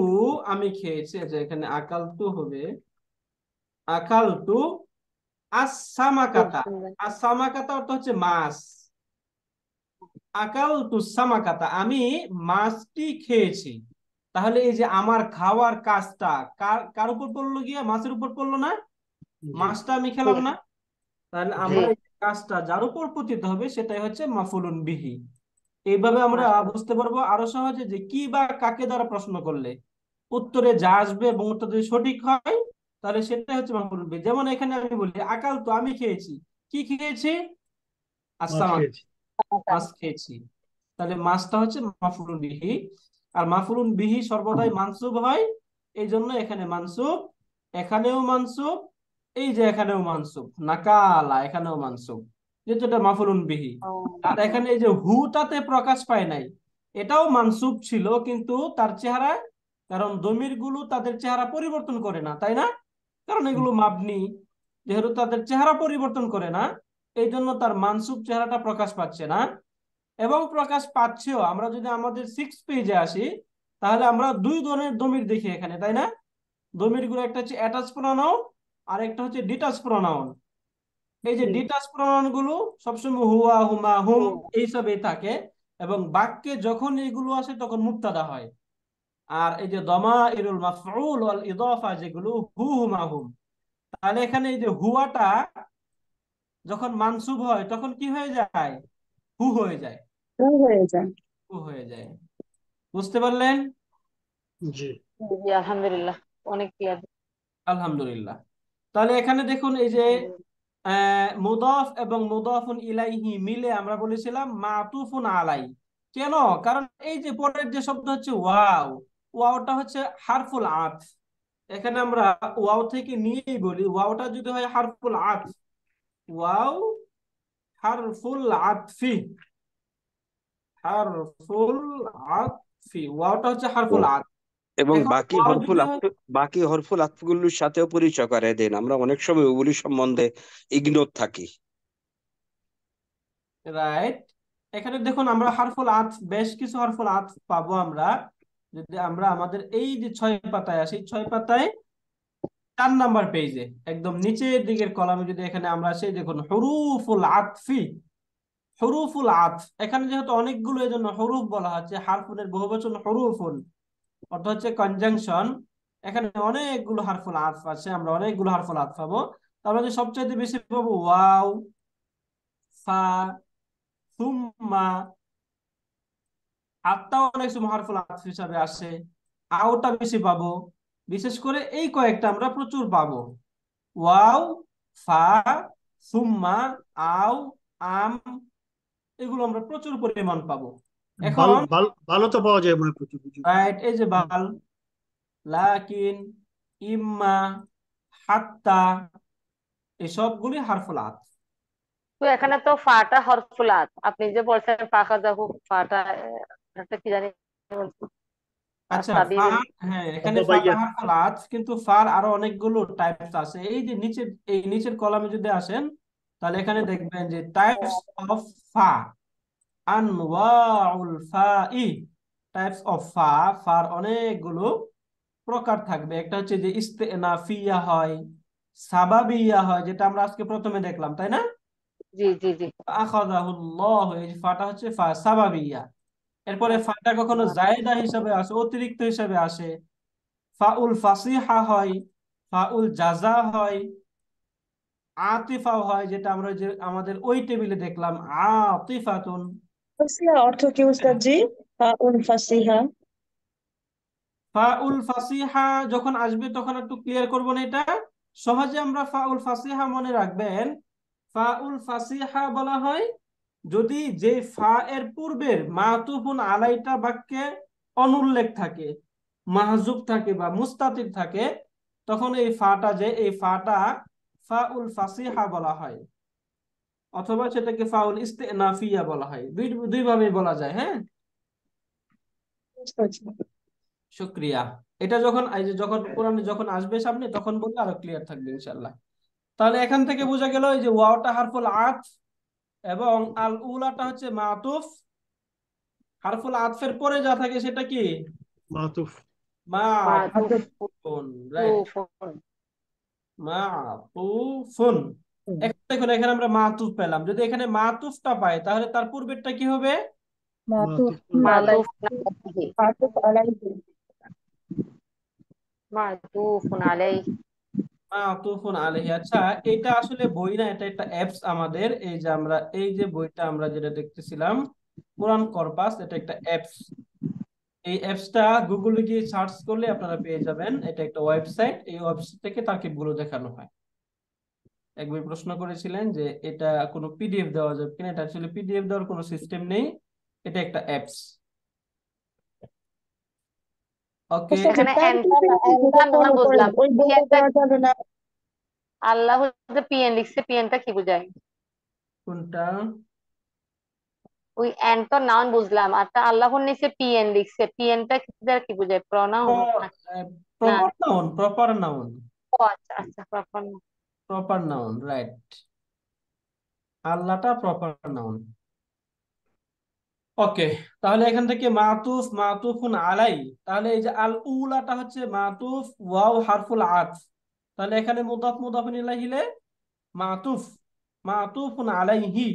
আমি খেয়েছি। আচ্ছা, এখানে আকাল তু হবে আকাল তু খুব আসামাকাতা। সুন্দর। আসামাকাতা অর্থ হচ্ছে মাছ। আকাল তু সামাকাতা, আমি মাছটি খেয়েছি। তাহলে এই যে আমার খাওয়ার কাজটা কার কার উপর পড়লো? গিয়া মাছের উপর পড়লো না? জি। মাছটা আমি জি খেলাম না? তাহলে জি। জি আমার এই কাজটা যার উপর পতিত হবে সেটাই হচ্ছে মাফউলুন বিহি। এইভাবে আমরা মাশাআল্লাহ। বুঝতে পারবো আরো সহজে যে কি বা কাকে দ্বারা প্রশ্ন করলে উত্তরে যা আসবে এবং উত্তর যদি সঠিক হয়, তাহলে সেটাই হচ্ছে মাফউলুন বিহি। যেমন এখানে আমি বলি আকাল তো, আমি খেয়েছি। কি খেয়েছি? মাছ আসসালাম, খেয়েছি। মাছ খেয়েছি। তাহলে মাছটা হচ্ছে মাফউলুন বিহি। আর মাফউলুন বিহি সর্বদাই মানসুব হয়, এই জন্য এখানে মানসুব, এখানেও মানসুব, এই যে এখানেও মানসুব, নাকালা এখানেও মানসুব, যেহেতু এটা মাফউলুন বিহি। ও, আর এখানে এই যে হুটাতে প্রকাশ পায় নাই, এটাও মানসুব ছিল, কিন্তু তার চেহারায়, কারণ দমির গুলো তাদের চেহারা পরিবর্তন করে না, তাই না? কারণ এগুলো মাবনি, যেহেতু তাদের চেহারা পরিবর্তন করে না, এই জন্য তার মানসুব চেহারাটা প্রকাশ পাচ্ছে না। এবং প্রকাশ পাচ্ছেও, আমরা যদি আমাদের 6 পেজে আসি, তাহলে আমরা দুই ধরনের দমির দেখি এখানে, তাই না? দমির গুলো একটা হচ্ছে অ্যাটাচ প্রোনাউন, আর একটা হচ্ছে ডিটাচ প্রোনাউন। এই যে জি ডিটাচ প্রোনাউন গুলো সবসময় হুয়া, হুমা, হুম হুম, এইসবই থাকে, এবং বাক্যে যখন এগুলো আসে তখন মুবতাদা হয়। আর এই যে দমাইরুল মাফউল ওয়াল ইদাফা যেগুলো, হু, হুমা, হুম, তাহলে এখানে এই যে হুয়াটা যখন মানসুব হয় তখন কি হয়ে যায়? হু হয়ে যায়। হয়ে যায়। হু হয়ে যায়। বুঝতে পারলেন? জি। জি আলহামদুলিল্লাহ, অনেক ক্লিয়ার। আলহামদুলিল্লাহ। তাহলে এখানে দেখুন, এই যে মুদাফ এবং মুদাফুন ইলাইহি মিলে আমরা বলেছিলাম মাতুফুন আলাই। কেন? কারণ এই যে পরের যে শব্দ হচ্ছে ওয়াও, ওয়াওটা হচ্ছে হারফুল আতফ। এখানে আমরা ওয়াও থেকে নিয়েই বলি, ওয়াওটা যদি হয় হারফুল আতফ, ওয়াও হারফুল আতফি, হারফুল আতফি, ওয়াওটা হচ্ছে হারফুল আতফ। এবং এখন বাকি ওয়াও হরফুল যদি হয়, আতফ, বাকি হরফুল আতফগুলোর সাথেও পরিচয় করে দেন। আমরা অনেক সময় ওগুলি সম্বন্ধে ইগনোর থাকি। রাইট, এখানে দেখুন আমরা হারফুল আতফ, বেশ কিছু হারফুল আতফ পাবো আমরা যদি আমরা আমাদের এই যে 6 পাতায় আসি। 6 পাতায় 4 নাম্বার পেজে একদম নিচের দিকের কলামে যদি এখানে আমরা আসি, দেখুন হুরুফুল আতফি, হুরুফুল আতফ, এখানে যেহেতু অনেকগুলো এই জন্য হরুফ বলা হচ্ছে, হারফুনের বহুবচন হরুফুন, অর্থ হচ্ছে কনজাংশন। এখানে অনেকগুলো হারফুল আতফ আছে, আমরা অনেকগুলো হারফুল আতফ পাবো। তারপরে যে সবচাইতে বেশি পাবো ওয়াও, ফা, সুম্মা। আটটাও অনেক সময় হারফুল আতফ হিসাবে আসে, আওটা বেশি পাবো। বিশেষ করে এই কয়েকটা আমরা প্রচুর পাবো, ওয়াও, ফা, সুম্মা, আও, আম, এগুলো আমরা প্রচুর পরিমাণ পাবো। বাল এখন বাল বালও তো পাওয়া যায় মনে হয় প্রচুর প্রচুর। রাইট, এই যে হুম। বাল, লাকিন, ইম্মা, হাত্তা, এই সবগুলি হারফুল আতফ। তো এখানে তো ফাটা হরফুলাত, আপনি যে বলছেন ফাখাযাহু ফাটা, এটা কি জানি বলছেন? আচ্ছা, ফা, আসাবিল। হ্যাঁ এখানে ফাটা আব্বাবাইয়াত। হারফুল আতফ, কিন্তু ফার আরো অনেকগুলো টাইপস আছে। এই যে নিচের, এই নিচের কলামে যদি আসেন, তাহলে এখানে দেখবেন যে টাইপস অফ ফা, আনওয়াউল ফাই, টাইপস অফ ফা, ফার অনেকগুলো প্রকার থাকবে। একটা হচ্ছে যে ইস্তেনাফিয়া হয়, সাবাবিয়া হয়, যেটা আমরা আজকে প্রথমে দেখলাম, তাই না? জি জি জি। আখাযাহুল্লাহ, এই যে ফাটা হচ্ছে ফা সাবাবিয়া। এরপরে ফাটা কখনো জায়েদা হিসাবে আসে, অতিরিক্ত হিসাবে আসে। ফাউল ফাসিহা হয়, ফাউল জাযা হয়, আতিফা হয়, যেটা আমরা যে আমাদের ওই টেবিলে দেখলাম, আতিফাতুন। ফাসিহা অর্থ কি উস্তাদ জি? ফাউল ফাসিহা। ফাউল ফাসিহা যখন আসবে তখন একটু ক্লিয়ার করবো না এটা। সহজে আমরা ফাউল ফাসিহা মনে রাখবেন, ফাউল ফাসিহা বলা হয় যদি যে ফা এর পূর্বের মাতুফুন আলাইটা বাক্যে অনুল্লেখ থাকে, মাহজুব থাকে বা মুস্তাতির থাকে, তখন এই ফাটা, যে এই ফাটা ফাউল ফাসিহা বলা হয়, অথবা সেটাকে ফাউল ইস্তেনাফিয়া বলা হয়। দুই ভাবে বলা যায়, হ্যাঁ। উস্তাদ জি। শুক্রিয়া। এটা যখন এই যে যখন কোরআনে যখন আসবে সামনে, তখন বললে আরো ক্লিয়ার থাকবে ইনশাআল্লাহ। তাহলে এখান থেকে বোঝা গেল এই যে ওয়াওটা হারফুল আতফ এবং আল উলাটা হচ্ছে মাতুফ। হারফুল আতফের পরে যা থাকে সেটা কি? মাতুফ। মাতুফ। মাতুফুন, রাইট, তুফুন। মাতুফুন। এখন দেখুন, এখানে আমরা মাতুফ পেলাম, যদি এখানে মাতুফটা পাই তাহলে তার পূর্বেরটা কি হবে? মাতুফ মাতুফুন আলাই, মাতুফ আলাইহি। মাতুফ আলাইহি। মাতুফুন আলাইহি। মাতুফুন আলাইহি। আচ্ছা, এটা আসলে বই না, এটা একটা অ্যাপস আমাদের। এই যে আমরা এই যে বইটা আমরা যেটা দেখতেছিলাম, কোরআন কর্পাস, এটা একটা অ্যাপস। এই অ্যাপসটা গুগলে গিয়ে সার্চ করলে আপনারা পেয়ে যাবেন। এটা একটা ওয়েবসাইট, এই ওয়েবসাইট থেকে তারকিবগুলো দেখানো হয়। এক ভাই প্রশ্ন করেছিলেন যে এটা কোনো পিডিএফ দেওয়া যাবে কিনা, এটা আসলে পিডিএফ দেওয়ার কোনো সিস্টেম নেই, এটা একটা অ্যাপস। ওকে, উস্তাদ জি, এখানে তার এনটা পিছনে কি এনটা যেটা না হয় ফলো করেন বুঝলাম, ওই বইটা পিএনটা, দেওয়া যাবে না? আল্লাহ যে পিএন লিখছে, পিএনটা কি বোঝায়? কোনটা? ওই এন তো নাউন বুঝলাম, আর তা আল্লাহর নিচে পিএন লিখছে, পিএনটা কি বোঝায়? প্রনাউন না? প্রপার নাউন, প্রপার নাউন, ও আচ্ছা আচ্ছা, প্রপার। Proper noun, right. আল্লাহটা প্রপার নাউন। ওকে, তাহলে এখান থেকে মাতুফ, মাতুফুন আলাই, তাহলে এই যে আল উলাটা হচ্ছে মাতুফ, ওয়াও হারফুল আতফ, তাহলে এখানে মুদাফ মুদাফুন ইলাইহি মাতুফ, মাতুফুন আলাইহি,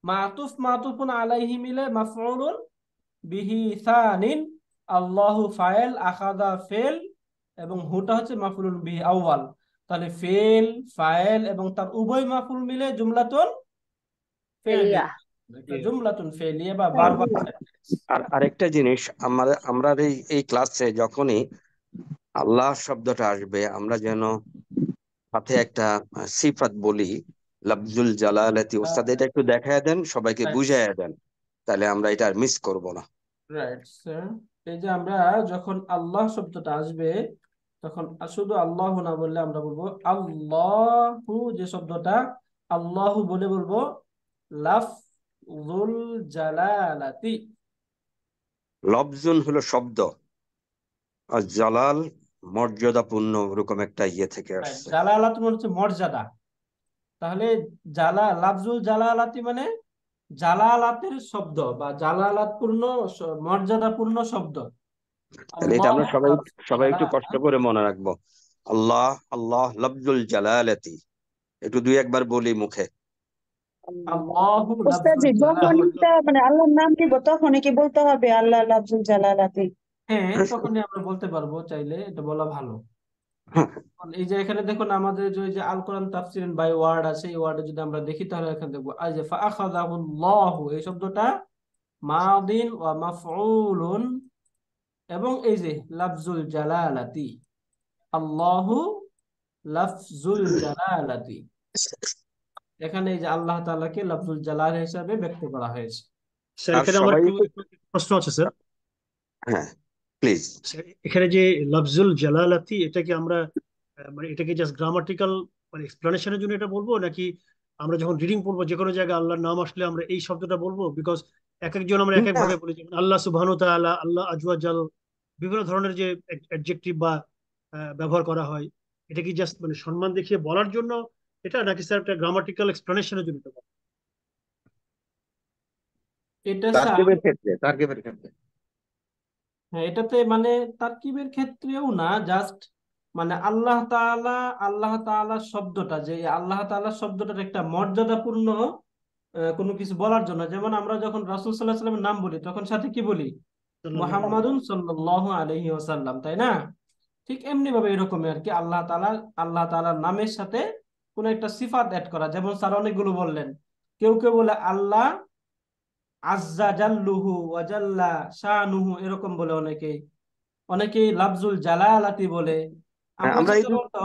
মাতুফ মাতুফুন আলাইহি মিলে মাফউলুন বিহি সানিন, আল্লাহু ফাইল, আখাযা ফেল, এবং হুটা হচ্ছে মাফউলুন বিহি আউয়াল। তাহলে ফেল, ফাইল এবং তার উভয় মাফউল মিলে জুমলাতুন এলিয়া। ফেলিয়া, একটা জুমলাতুন ফেলিয়া বা আর ভার্বাল সেন্টেন্স। আর আরেকটা জিনিস, আমরা আমরা এই এই ক্লাসে যখনই আল্লাহ শব্দটা আসবে, আমরা যেন সাথে একটা সিফাত বলি, লাফজুল জালালাতি। ওস্তাদ এটা একটু দেখায় দেন, সবাইকে বুঝাইয়া দেন, তাহলে আমরা এটা আর মিস করব না। Right sir. এই যে আমরা যখন আল্লাহ শব্দটা আসবে, তখন শুধু আল্লাহ না বললে আমরা বলবো আল্লাহু, যে শব্দটা আল্লাহু বলে বলবো লাফজুল জালালাতি। লফজুন হলো শব্দ, আর জালাল মর্যাদাপূর্ণ, ওরকম একটা ইয়ে থেকে রাইট, আসছে। জালালাত মানে হচ্ছে মর্যাদা। তাহলে লাফজুল জালালাতি মানে জালালাতের শব্দ বা জালালাতপূর্ণ, মর্যাদাপূর্ণ শব্দ। তাহলে এটা আল্লাহ আমরা সবাই আর সবাই একটু কষ্ট করে মনে রাখবো। আল্লাহ, আল্লাহ লফজুল জালালাতি, একটু দুই একবার বলি মুখে। আল্লাহু লাফজুল উস্তাদজি জালাল। যখন একটা মানে আল্লাহর নাম নিব তখনই কি বলতে হবে আল্লাহ লাফজুল জালালাতি? হ্যাঁ, তখনই আমরা বলতে পারবো, চাইলে এটা বলা ভালো। হ্যাঁ, কারণ এই যে এখানে দেখুন আমাদের যে ওই যে আল কোরআন তাফসির বাই ওয়ার্ড আছে, এই ওয়ার্ডে যদি আমরা দেখি তাহলে এখানে দেখবো এই যে ফাআখাযাহুল্লাহু, এই শব্দটা মাদিন ওয়া মাফউলুন, এবং এই যে লাফজুল জালালাতি, আল্লাহু লাফজুল জালালাতি, এখানে এই যে আল্লাহ তাআলাকে লাফজুল জালাল হিসাবে ব্যক্ত করা হয়েছে। স্যার আর এখানে আমার সবাই, একটু প্রশ্ন আছে স্যার। হ্যাঁ প্লিজ। স্যার, এখানে যে লফজুল জালালাতি, এটা কি আমরা মানে এটা কি জাস্ট গ্রামাটিক্যাল মানে এক্সপ্লেনেশনের জন্য এটা বলবো, নাকি আমরা যখন রিডিং পড়বো যে কোনো জায়গায় আল্লাহর নাম আসলে আমরা এই শব্দটা বলবো? বিকজ এক একজন আমরা এক এক না, ভাবে বলি, যেমন আল্লাহ সুবহানাহু ওয়া তাআলা, আল্লাহ আজওয়াজাল, বিভিন্ন ধরনের যে অ্যাডজেক্টিভ বা ব্যবহার করা হয়, এটা কি জাস্ট মানে সম্মান দেখিয়ে বলার জন্য এটা, নাকি স্যার একটা গ্রামাটিক্যাল এক্সপ্লেনেশনের জন্য এটা বলা? এটা স্যার, তারকিবের ক্ষেত্রে, তারকিবের ক্ষেত্রে হ্যাঁ, এটাতে মানে তারকিবের ক্ষেত্রেও না, জাস্ট মানে আল্লাহ তাআলা শব্দটা, যে আল্লাহ তাআলা শব্দটার একটা মর্যাদাপূর্ণ কোনো কিছু বলার জন্য, যেমন আমরা যখন রাসূল সাল্লাল্লাহু আলাইহি ওয়াসাল্লামের নাম বলি তখন সাথে কি বলি? সাল্লাল্লাহু আলাইহি মুহাম্মাদুন সাল্লাল্লাহু আলাইহি ওয়াসাল্লাম, তাই না? ঠিক এমনি ভাবে এরকমই আর কি, আল্লাহ তাআলার নামের সাথে কোনো একটা সিফাত অ্যাড করা, যেমন স্যার অনেকগুলো বললেন। কেউ কেউ বলে আল্লাহ আজ্জা জাল্লুহু ওয়া জাল্লা শানুহু, এরকম বলে অনেকেই। অনেকেই লাফজুল জালালাতি বলে। হ্যাঁ, আমরা আমরা এই সাধারণত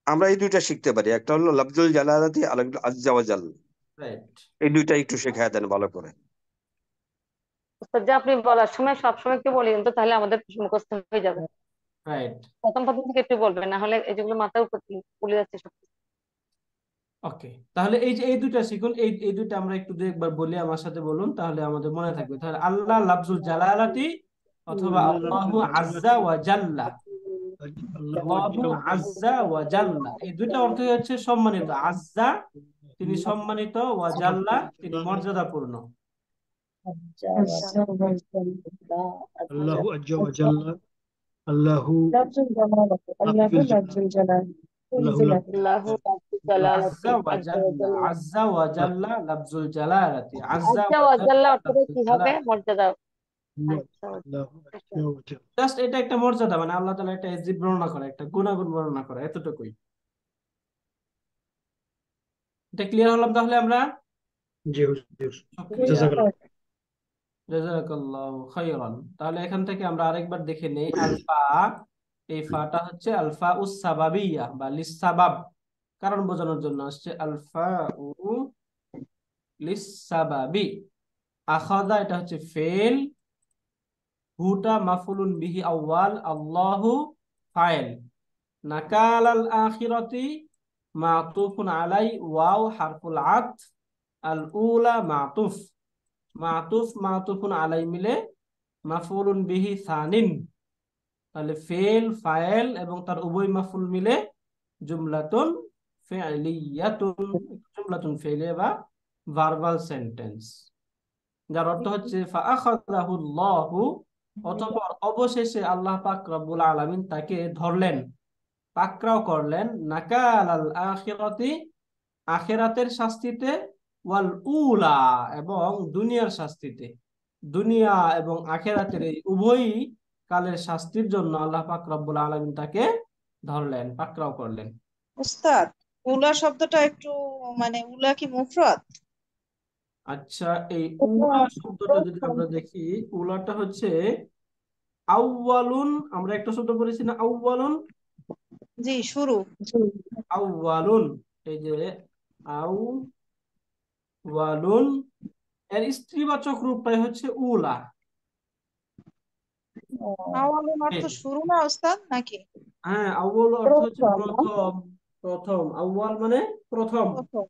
আমরা এই দুইটা শিখতে পারি, একটা হলো লফজুল জালালাতি আর একটা আজ্জা ওয়া জাল। রাইট, এই দুইটা একটু শেখায় দেন ভালো করে। উস্তাদ যে আপনি বলার সময় সবসময় একটু বলি, কিন্তু তাহলে আমাদের মুখস্থ হয়ে যাবে। রাইট, প্রথম প্রথম থেকে একটু বলবেন, না হলে এই যেগুলো মাথার উপর তুলে যাচ্ছে সব। ওকে। তাহলে এই যে এই দুইটা শিখুন, এই দুইটা আমরা একটু দুই একবার বলি, আমার সাথে বলুন, তাহলে আমাদের মনে থাকবে। তাহলে আল্লাহ লাফজুল জালালাতি অথবা আল্লাহ আল্লাহু লাফজুল আজ্জা জালালাতি, ওয়া জাল্লা। আল্লাহু আল্লাহু আজ্জা ওয়া আজ্জা ওয়া জাল্লা, এই দুইটা অর্থই হচ্ছে সম্মানিত। আজ্জা তিনি জাল্লা, সম্মানিত, ওয়া জাল্লা তিনি মর্যাদাপূর্ণ। আচ্ছা আচ্ছা আচ্ছা আল্লাহু আজ্জা ওয়া আচ্ছা জাল্লা, আল্লাহু লাফজুল জালালাতি, আল্লাহু লাফজুল জালাল, লাফজুল জালাল, আল্লাহু ফুলজিলাতি। আল্লাহু আজ্জা জালালাতি ওয়া আজ্জা ওয়া জাল্লা, জাল্লা। আজ্জা ওয়া জাল্লা লাফজুল জালালাতি, আজ্জা আজ্জা ওয়া ওয়া জাল্লা জাল্লা অর্থটা লাফজুল কি হবে? জালালাতি। মর্যাদা। আচ্ছা আল্লাহু আজ্জা আচ্ছা। ওয়া জাল্লা। জাস্ট এটা একটা মর্যাদা, মানে আল্লাহ তাআলা একটা এজিব বর্ণনা করে, একটা গুণাগুণ বর্ণনা করে, এতটুকুই। এটা ক্লিয়ার হলাম তাহলে আমরা? জি হুজুর, শুকরিয়া, জাযাকাল্লাহ। জাযাকাল্লাহু খাইরান। তাহলে এখান থেকে আমরা আরেকবার দেখে নেই আলফা। এই ফাটা হচ্ছে আলফা উস সাবাবিয়া বা লিসাবাব, কারণ বোঝানোর জন্য আসছে। আলফা উ লিসাবাবি। আখাযা এটা হচ্ছে ফেল, হুটা মাফুলুন বিহি আউয়াল, আল্লাহু ফাইল, নাকাল আল আখিরাতি মাতুফুন আলাই, ওয়াও হারফুল আতফ, আল উলা মাতুফ, মাতুফুন আলাই মিলে মাফউলুন বিহি সানিন। তাহলে ফেল ফাইল এবং তার উভয় মাফুল মিলে জুমলাতুন ফি'লিয়াতুন, জুমলাতুন ফি'লিয়া বা ভার্বাল সেন্টেন্স, যার অর্থ হচ্ছে ফাআখাযাহুল্লাহু, অতঃপর অবশেষে আল্লাহ পাক রব্বুল আলামিন তাকে ধরলেন, পাকড়াও করলেন, নাকাল আল আখিরাতি, আখিরাতের শাস্তিতে, ওয়াল উলা, এবং দুনিয়ার শাস্তিতে। দুনিয়া এবং আখিরাতের এই উভয়ই কালের শাস্তির জন্য আল্লাহ পাক রব্বুল আলামিন তাকে ধরলেন, পাকড়াও করলেন। উস্তাদ, উলা শব্দটা একটু মানে উলা কি মুফরাদ? আচ্ছা, এই উলা শব্দটা যদি আমরা দেখি, উলাটা হচ্ছে আউয়ালুন, আমরা একটা শব্দ পড়েছি না, আউয়ালুন। জি, শুরু। আউয়ালুন, এই যে আউয়ালুন, এর স্ত্রীবাচক রূপটাই হচ্ছে উলা। আওয়ালুন অর্থ শুরু না উস্তাদ, নাকি? হ্যাঁ, আউয়াল অর্থ হচ্ছে প্রথম প্রথম। প্রথম, আউয়াল মানে প্রথম। প্রথম।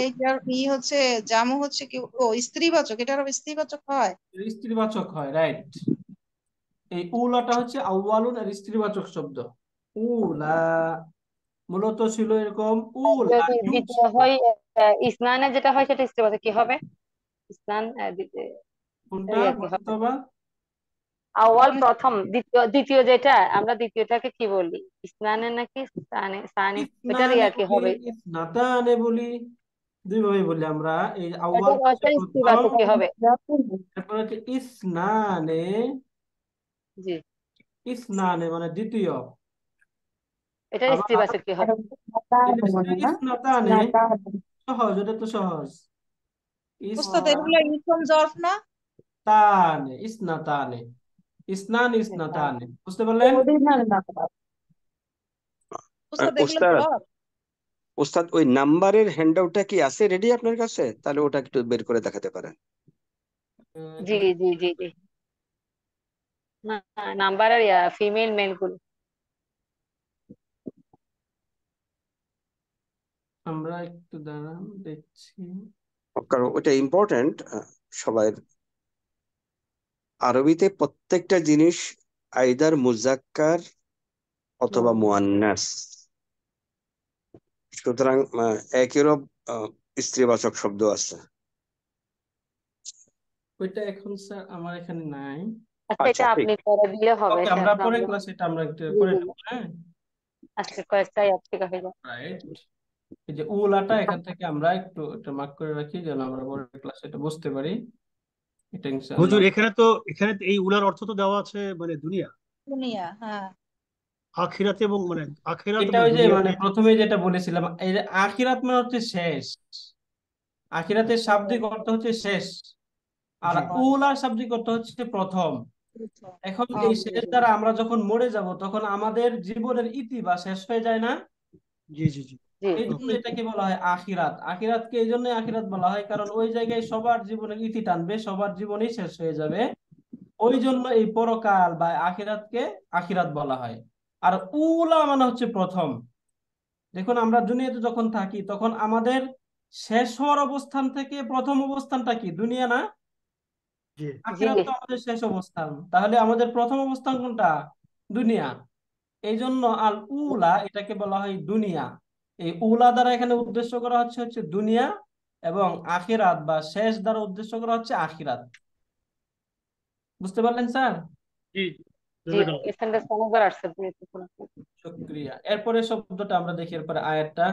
এইটার হচ্ছে জামু হচ্ছে কি, ও স্ত্রীবাচক, এটারও স্ত্রীবাচক হয়। স্ত্রীবাচক হয়, রাইট। এই উলাটা হচ্ছে আউয়ালুন এর স্ত্রীবাচক শব্দ। উলা মূলত ছিল এরকম, আর উলা যদি ইউজ। দ্বিতীয় হয়, ইসনানে যেটা হয় সেটা ইস্তেবাতে কি হবে? ইসনান কোনটা ইয়া কি বলেন হবে? তো আবার? আওয়াল প্রথম, দ্বিতীয় দ্বিতীয় যেটা আমরা দ্বিতীয়টাকে কি বলি? ইসনানে নাকি সানি সানি? ওইটার ইসনানে ইয়া কি বলি, হবে? ইসনাতানে বলি, দুইভাবে বলি আমরা। এই আউয়াল এটা হচ্ছে ওইটা প্রথম, ইস্তিবাচক কি হবে? তারপর হচ্ছে ইসনানে। জি, ইসনানে মানে দ্বিতীয়। এটা আবার ইস্তিবাচক কি হবে? ইসনাতানে সহজ, এটা তো সহজ। উস্তাদ এগুলো ইসম জরফ না? ইসনাতানে, ইসনাতানে, ইসনান ইসনাতানে, বুঝতে পারলেন? উস্তাদ এগুলো ওস্তাদ জরফ। ওস্তাদ ওই নাম্বারের হ্যান্ডআউটটা কি আছে রেডি আপনার কাছে? তাহলে ওটা একটু বের করে দেখাতে পারেন। জি জি জি জি, না, নাম্বার আর ফিমেল মেল গুলো। আমরা একটু দাঁড়ান দেখছি। কারণ ওটা ইম্পর্টেন্ট সবাই। আরবিতে প্রত্যেকটা জিনিস আইদার মুজাক্কার অথবা মুয়ান্নাস, সুতরাং একইরব স্ত্রীবাচক শব্দ আছে। ওইটা এখন স্যার আমার এখানে নাই। আচ্ছা, আচ্ছা, এটা ঠিক। আপনি করে দিলে হবে, ওকে, এটা আমরা এখন পরে আমরা। ক্লাসে এটা আমরা একটু জি করে জি নেব, জি। হ্যাঁ। আজকে কয়েকটা ইয়াদ থেকে হয়ে যাবে। রাইট। এই যে উলাটা এখান থেকে আমরা একটু এটা মার্ক করে রাখি যেন আমরা পরের ক্লাসে এটা বুঝতে পারি। এটা ইনশাআল্লাহ। হুজুর এখানে তো এই উলার অর্থ তো দেওয়া আছে মানে দুনিয়া, দুনিয়া, হ্যাঁ। আখিরাতে এবং মানে আখিরাত এটা এবং ওই যে দুনিয়াতে। মানে প্রথমে যেটা বলেছিলাম, এই যে আখিরাত মানে হচ্ছে শেষ। আখিরাতের শাব্দিক অর্থ হচ্ছে শেষ, আর জি উলার শাব্দিক অর্থ হচ্ছে প্রথম। এখন এই শেষ দ্বারা আমরা যখন মরে যাব তখন আমাদের জীবনের ইতি বা শেষ হয়ে যায় না? জি জি জি। জি এই জি। জন্য এটাকে বলা হয় আখিরাত। আখিরাতকে এই জন্য আখিরাত বলা হয় কারণ ওই জায়গায় সবার জীবনের ইতি টানবে, সবার জীবনই শেষ হয়ে যাবে। ওই জন্য এই পরকাল বা আখিরাতকে আখিরাত বলা হয়। আর উলা মানে হচ্ছে প্রথম। দেখুন আমরা দুনিয়াতে যখন থাকি তখন আমাদের শেষ হওয়ার অবস্থান থেকে প্রথম অবস্থানটা কি? দুনিয়া না? জি জি আখিরাত তো আমাদের শেষ অবস্থান, তাহলে আমাদের প্রথম অবস্থান কোনটা? দুনিয়া। এই জন্য আল উলা এটাকে বলা হয় দুনিয়া। এই উলা দ্বারা এখানে উদ্দেশ্য করা হচ্ছে হচ্ছে দুনিয়া, এবং আখিরাত বা শেষ দ্বারা উদ্দেশ্য করা হচ্ছে আখিরাত। বুঝতে পারলেন স্যার? জি। জি, জাযাকাল্লাহ। এই সেন্টেন্স অনেকবার আসছে বুঝতে পারলাম। শুকরিয়া। এরপরে শব্দটা আমরা দেখি, এরপরে আয়াতটা।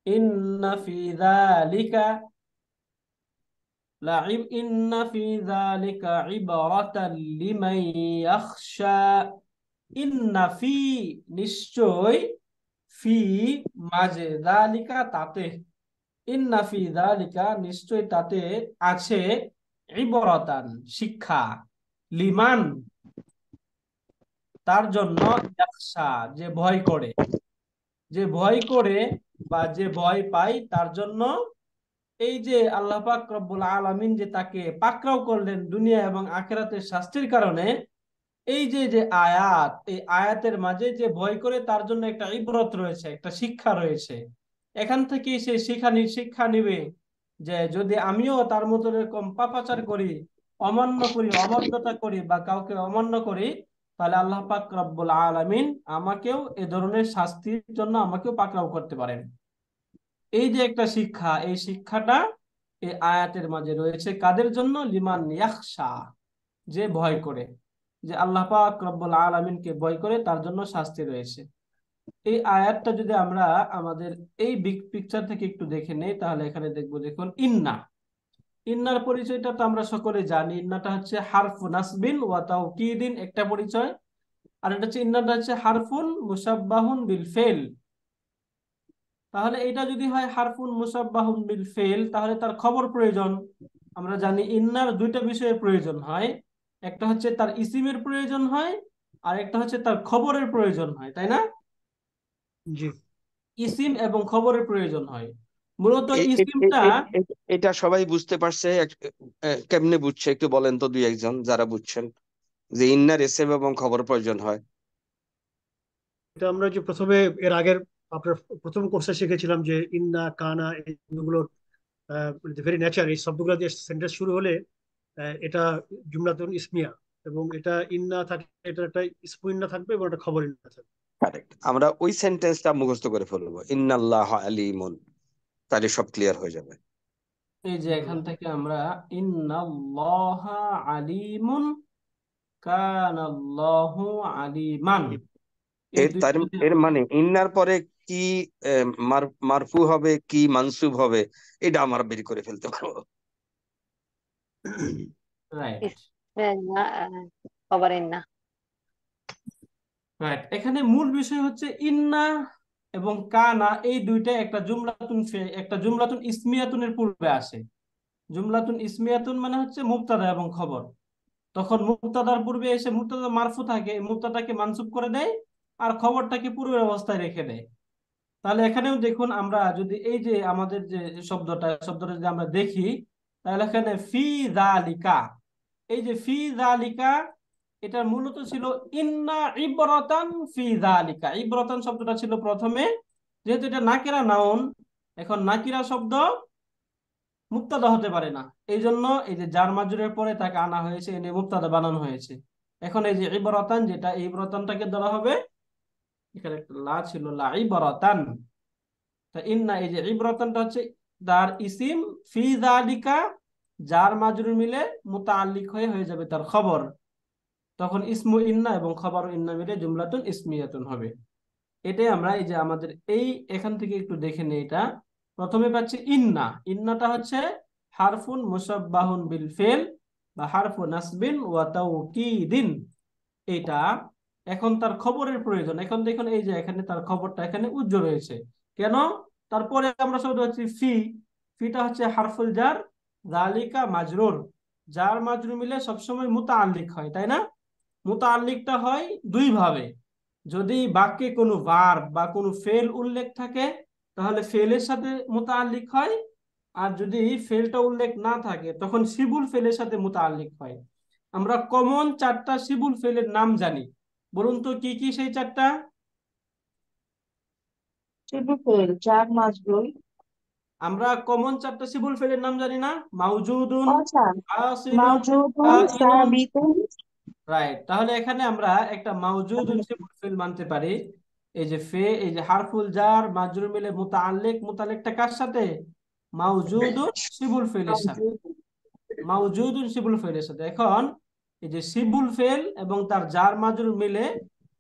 ইন্না ফি যালিকা লাইব ইন্না ফি যালিকা ইবরাতাল লিমান ইয়াখশা। ইন্না ফি নিশ্চয়, ফি মাঝে, যালিকা তাতে, ইন্না ফি যালিকা নিশ্চয় তাতে আছে, ইবরাতান শিক্ষা, লিমান তার জন্য, ইয়াখশা যে ভয় করে, যে ভয় করে বা যে ভয় পায় তার জন্য। এই যে আল্লাহ পাক রব্বুল আলামিন যে তাকে পাকড়াও করলেন দুনিয়া এবং আখিরাতের শাস্তির কারণে, এই যে যে আয়াত, এই আয়াতের মাঝে যে ভয় করে তার জন্য একটা ইবরত রয়েছে, একটা শিক্ষা রয়েছে। এখান থেকে সে শিক্ষা নিবে যে যদি আমিও তার মতো এরকম পাপাচার করি, অমান্য করি, অবাধ্যতা করি বা কাউকে অমান্য করি, তাহলে আল্লাহ পাক রব্বুল আলামিন আমাকেও এ ধরনের শাস্তির জন্য আমাকেও পাকড়াও করতে পারেন। এই যে একটা শিক্ষা, এই শিক্ষাটা এই আয়াতের মাঝে রয়েছে কাদের জন্য? লিমান ইয়াখশা, যে ভয় করে, যে আল্লাহ পাক রব্বুল আলামিনকে ভয় করে তার জন্য শাস্তি রয়েছে। এই আয়াতটা যদি আমরা আমাদের এই বিগ পিকচার থেকে একটু দেখে নেই তাহলে এখানে দেখবো, দেখুন ইন্না। ইন্নার পরিচয়টা তো আমরা সকলে জানি। ইন্নাটা হচ্ছে হারফু নাসবিন ওয়া তাওকিদিন, একটা পরিচয়। আর এটা হচ্ছে ইন্নাটা হচ্ছে হারফুন মুসাব্বাহুন বিল ফেল। তাহলে এটা যদি হয় হারফুন মুসাব্বাহুন বিল ফেল, তাহলে তার খবর প্রয়োজন। আমরা জানি ইন্নার দুইটা বিষয়ের প্রয়োজন হয়, একটা হচ্ছে তার ইসিমের প্রয়োজন হয়, আর একটা হচ্ছে তার খবরের প্রয়োজন হয়, তাই না? জি। ইসিম এবং খবরের প্রয়োজন হয়। মূলত এ- এ- এ- ইসিমটা, এ- এটা সবাই বুঝতে পারছে? কেমনে বুঝছে একটু বলেন তো দুই একজন যারা বুঝছেন যে ইন্নার এসএম এবং খবর প্রয়োজন হয়। এটা আমরা যে প্রথমে এর আগের আপনার প্রথম কোর্সে শিখেছিলাম যে ইন্না কানা এগুলো ভেরি নেচার, এই শব্দগুলো দিয়ে সেন্টেন্স শুরু হলে এটা জুমলাতুন ইসমিয়া, এবং এটা ইন্না থাকলে এটা একটা ইসমু ইন্না থাকবে এবং একটা খবর ইন্না থাকবে। কারেক্ট, আমরা ওই সেন্টেন্সটা মুখস্থ করে ফেলবো, ইন্নাল্লাহ আলিমুন, তাহলে সব ক্লিয়ার হয়ে যাবে। এই যে এখান থেকে আমরা ইন্নাল্লাহা আলিমুন কানাল্লাহু আলিমান, এই এর দুইটা তার যদি এর আমরা, মানে ইন্নার পরে কি মারফু হবে, কি মানসুব হবে, এটা আমরা বের করে ফেলতে পারবো। রাইট ইসমে খবর ইন্না। রাইট এখানে মূল বিষয় হচ্ছে ইন্না এবং কানা, এই দুইটা একটা জুমলাতুন ইসমিয়াতুনের পূর্বে আসে। জুমলাতুন ইসমিয়াতুন মানে হচ্ছে মুবতাদা এবং খবর। তখন মুবতাদার পূর্বে এসে মুবতাদা মারফু থাকে, মুবতাদাকে মানসুব করে দেয় আর খবরটাকে পূর্বের অবস্থায় রেখে দেয়। তাহলে এখানেও দেখুন, আমরা যদি এই যে আমাদের যে শব্দটা যদি আমরা দেখি, তাহলে এখানে ফি যালিকা, এই যে ফি যালিকা, এটা মূলত ছিল ইন্না ইবরাতান ফি যালিকা। ইবরাতান শব্দটা ছিল প্রথমে, যেহেতু এটা নাকিরা নাউন, এখন নাকিরা শব্দ মুবতাদা হতে পারে না, এই জন্য এই যে জার মাজরুরের পরে তাকে আনা হয়েছে, এনে মুবতাদা বানানো হয়েছে। এখন এই যে ইবরাতান, যেটা এই ইবরাতানটাকে ধরা হবে, এখানে একটা লা ছিল, লা ইবরাতান। তা ইন্না, এই যে ইবরাতানটা হচ্ছে তার ইসিম, ফি যালিকা জার মাজরুর মিলে মুতাআল্লিক হয়ে যাবে তার খবর। তখন ইসমু ইন্না এবং খবর ইন্না মিলে জুমলাতুন ইসমিয়াতুন হবে। এটাই আমরা এই যে আমাদের এখান থেকে একটু দেখে নিই। এটা প্রথমে পাচ্ছি ইন্না। ইন্নাটা হচ্ছে হারফুন মুসাব্বাহুন বিল ফিল বা হারফু নাসবিন ওয়া তাওকিদিন। এটা এখন তার খবরের প্রয়োজন। এখন দেখুন এই যে এখানে তার খবরটা এখানে উজ্জ্বল রয়েছে কেন? তারপরে আমরা শব্দ হচ্ছে ফি। ফিটা হচ্ছে হারফুল জার, যালিকা মাজরুর। জার মাজরুর মিলে সবসময় মুতাআল্লিক হয়, তাই না? মুতাআল্লিকটা হয় দুই ভাবে। যদি বাক্যে কোনো ভার্ব বা কোনো ফেল উল্লেখ থাকে, তাহলে ফেলের সাথে মুতাআল্লিক হয়। আর যদি ফেলটা উল্লেখ না থাকে, তখন সিবুল ফেলের সাথে মুতাআল্লিক হয়। আমরা কমন 4টা সিবুল ফেলের নাম জানি, বলুন তো কি কি সেই 4টা? সিবুল ফেল, জার মাজরুর। আমরা কমন 4টা সিবুল ফেলের নাম জানি না? মাউজুদুন, আচ্ছা, হাসিলুন, মাওজুদুন, কাইনুন। সাবিতুন। রাইট, তাহলে এখানে আমরা একটা মাউজুদুন সিবুল ফেল মানতে পারি। এই যে হারফুল জার মাজরুর মিলে মুতাআল্লিক, মুতাআল্লিকটা কার সাথে? মাউজুদুন সিবুল ফেলের সাথে। মাউজুদুন সিবুল ফেলের সাথে। এখন এই যে সিবুল ফেল এবং তার জার মাজরুর মিলে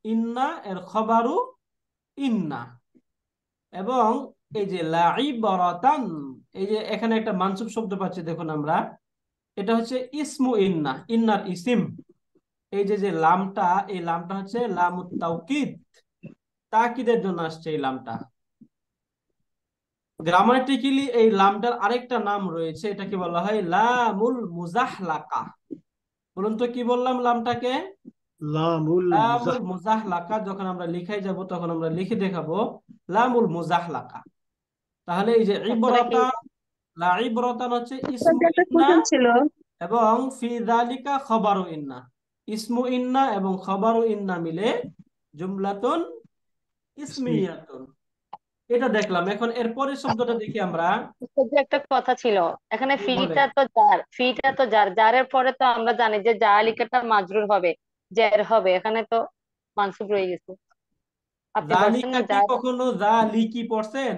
ইন্না এর খবরু ইন্না। এবং এই যে লাইবরাতান, এই যে এখানে একটা মানসুব শব্দ পাচ্ছি, দেখুন আমরা, এটা হচ্ছে ইসমু ইন্না, ইন্নার ইসিম। এই যে যে লামটা, এই লামটা হচ্ছে লামুত তাওকিদ, তাকিদের জন্য আসছে এই লামটা। গ্রামাটিক্যালি এই লামটার আরেকটা নাম রয়েছে, এটাকে বলা হয় লামুল মুজাহলাকা। বলুন তো কি বললাম লামটাকে? লামুল লামুল মুজাহ মুজাহলাকা। যখন আমরা লিখাই যাব তখন আমরা লিখে দেখাবো লামুল মুজাহলাকা। তাহলে এই যে আসলে কি ইবরাতান, লা ইবরাতান হচ্ছে ইসমু আপনার একটা ইন্না কোশ্চেন ছিল। এবং ফি যালিকা খবরু ইন্না। ইসমু ইন্না এবং খবরু ইন্না মিলে জুমলাতুন ইসমি। ইসমিয়াতুন। এটা দেখলাম। এখন এর পরের শব্দটা দেখি আমরা। যে একটা কথা ছিল, এখানে বলেন। ফিটা তো জার, জারের পরে তো আমরা জানি যে জালিকাটা মাজরুর হবে, জের হবে, এখানে তো মানসুব রয়ে গেছে। আপনি বলছেন জালিকা না কি জার, কখনো জালিকি পড়ছেন?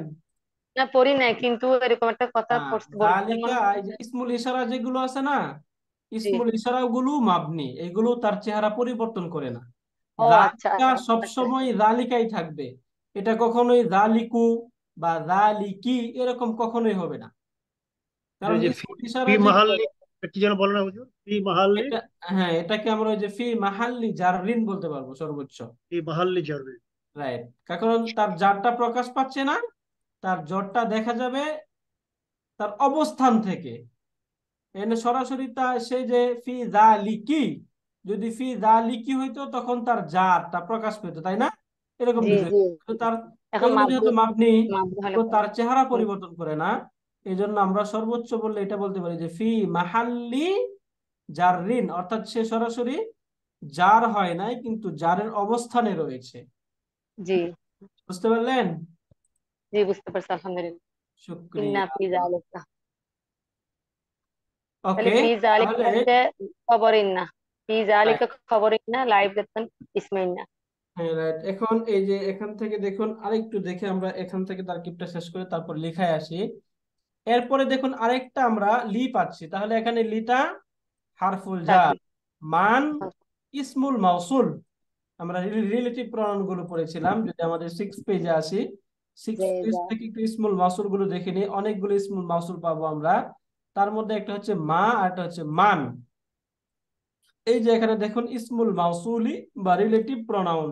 না পড়ি নাই, কিন্তু এরকম একটা কথা বলছেন জালিকা, মনে এই যে হচ্ছে। ইসমুল ইশারা যেগুলো আছে না, জি। ইসমুল ইশারা গুলো মাবনি, এগুলো তার চেহারা পরিবর্তন করে না। ও আচ্ছা জালিকা আচ্ছা আচ্ছা। সবসময় জালিকাই থাকবে। এটা কখনোই জালিকু বা জালিকি এরকম কখনোই হবে না, কারণ এই যে ফি ইসমুল ফি ইশারা যেগুলো, মাহাল্লি, কি যেন বলেন না হুজুর, ফি মাহাল্লি। এটা, হ্যাঁ, এটাকে আমরা ওই যে ফি মাহাল্লি জাররিন বলতে পারবো সর্বোচ্চ। ফি মাহাল্লি জাররি। রাইট, কারণ তার জারটা প্রকাশ পাচ্ছে না, তার জরটা দেখা যাবে তার অবস্থান থেকে। এনে সরাসরি তা সেই যে ফি যালিকি, যদি ফি যালিকি হইতো তখন তার জারটা প্রকাশ পেত, তাই না? এরকম জি বিষয়। জি। কিন্তু তার, এখন এগুলো মাবনি, যেহেতু মাবনি, মাবনি হলে তো পরে। তার চেহারা হুম, পরিবর্তন করে না। এই জন্য আমরা সর্বোচ্চ বললে এটা বলতে পারি যে ফি মাহাল্লি জাররিন, অর্থাৎ সে সরাসরি জার হয় নাই, কিন্তু জারের অবস্থানে রয়েছে। জি বুঝতে পারলেন? জি, বুঝতে পারছি আলহামদুলিল্লাহ। ইন্না শুক্রিয়া। ফি যালিকা, তাহলে ওকে, ফি যালিকা তাহলে হচ্ছে খবর ইন্না, ফি right, যালিকা খবর ইন্না, লাইভ দেখতেন ইসমে ইন্না। হ্যাঁ রাইট। এখন এই যে এখান থেকে দেখুন, আরেকটু দেখে আমরা এখান থেকে তারকিবটা শেষ করে তারপর লিখায় আসি। এরপরে দেখুন আরেকটা আমরা লি পাচ্ছি। তাহলে এখানে লিটা হারফুল জার, তাকি মান ইসমুল মাউসুল। আমরা রিলেটিভ প্রনাউন গুলো পড়েছিলাম, যদি আমাদের 6 পেজে আসি, সিক্স যে পেজ যা থেকে একটু ইসমুল মাউসুল গুলো দেখে নিই। অনেকগুলো ইসমুল মাউসুল পাবো আমরা। তার মধ্যে একটা হচ্ছে মা আর একটা হচ্ছে মান। এই যে এখানে দেখুন ইসমুল মাউসুলি বা রিলেটিভ প্রোনাউন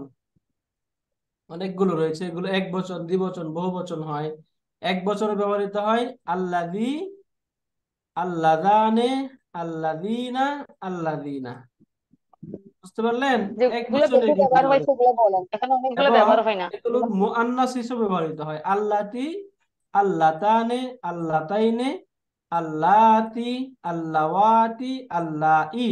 অনেকগুলো রয়েছে। এগুলো এক বচন, দ্বিবচন, বহুবচন হয়। এক বচনে ব্যবহৃত হয় আল্লাযী, আল্লাযানে, আল্লাযীনা, আল্লাযীনা। বুঝতে পারলেন? এক যেগুলো বচনে বেশি এগুলো ব্যবহার হয় ব্যবহৃত। সেগুলো বলেন, এখানে অনেকগুলো এবং ব্যবহার হয় না। এগুলোর মুআন্নাস হিসেবে ব্যবহৃত হয় আল্লাতী, আল্লাতানে, আল্লাতাইনে, আল্লাতি, আল্লাওয়াতি, আল্লাই।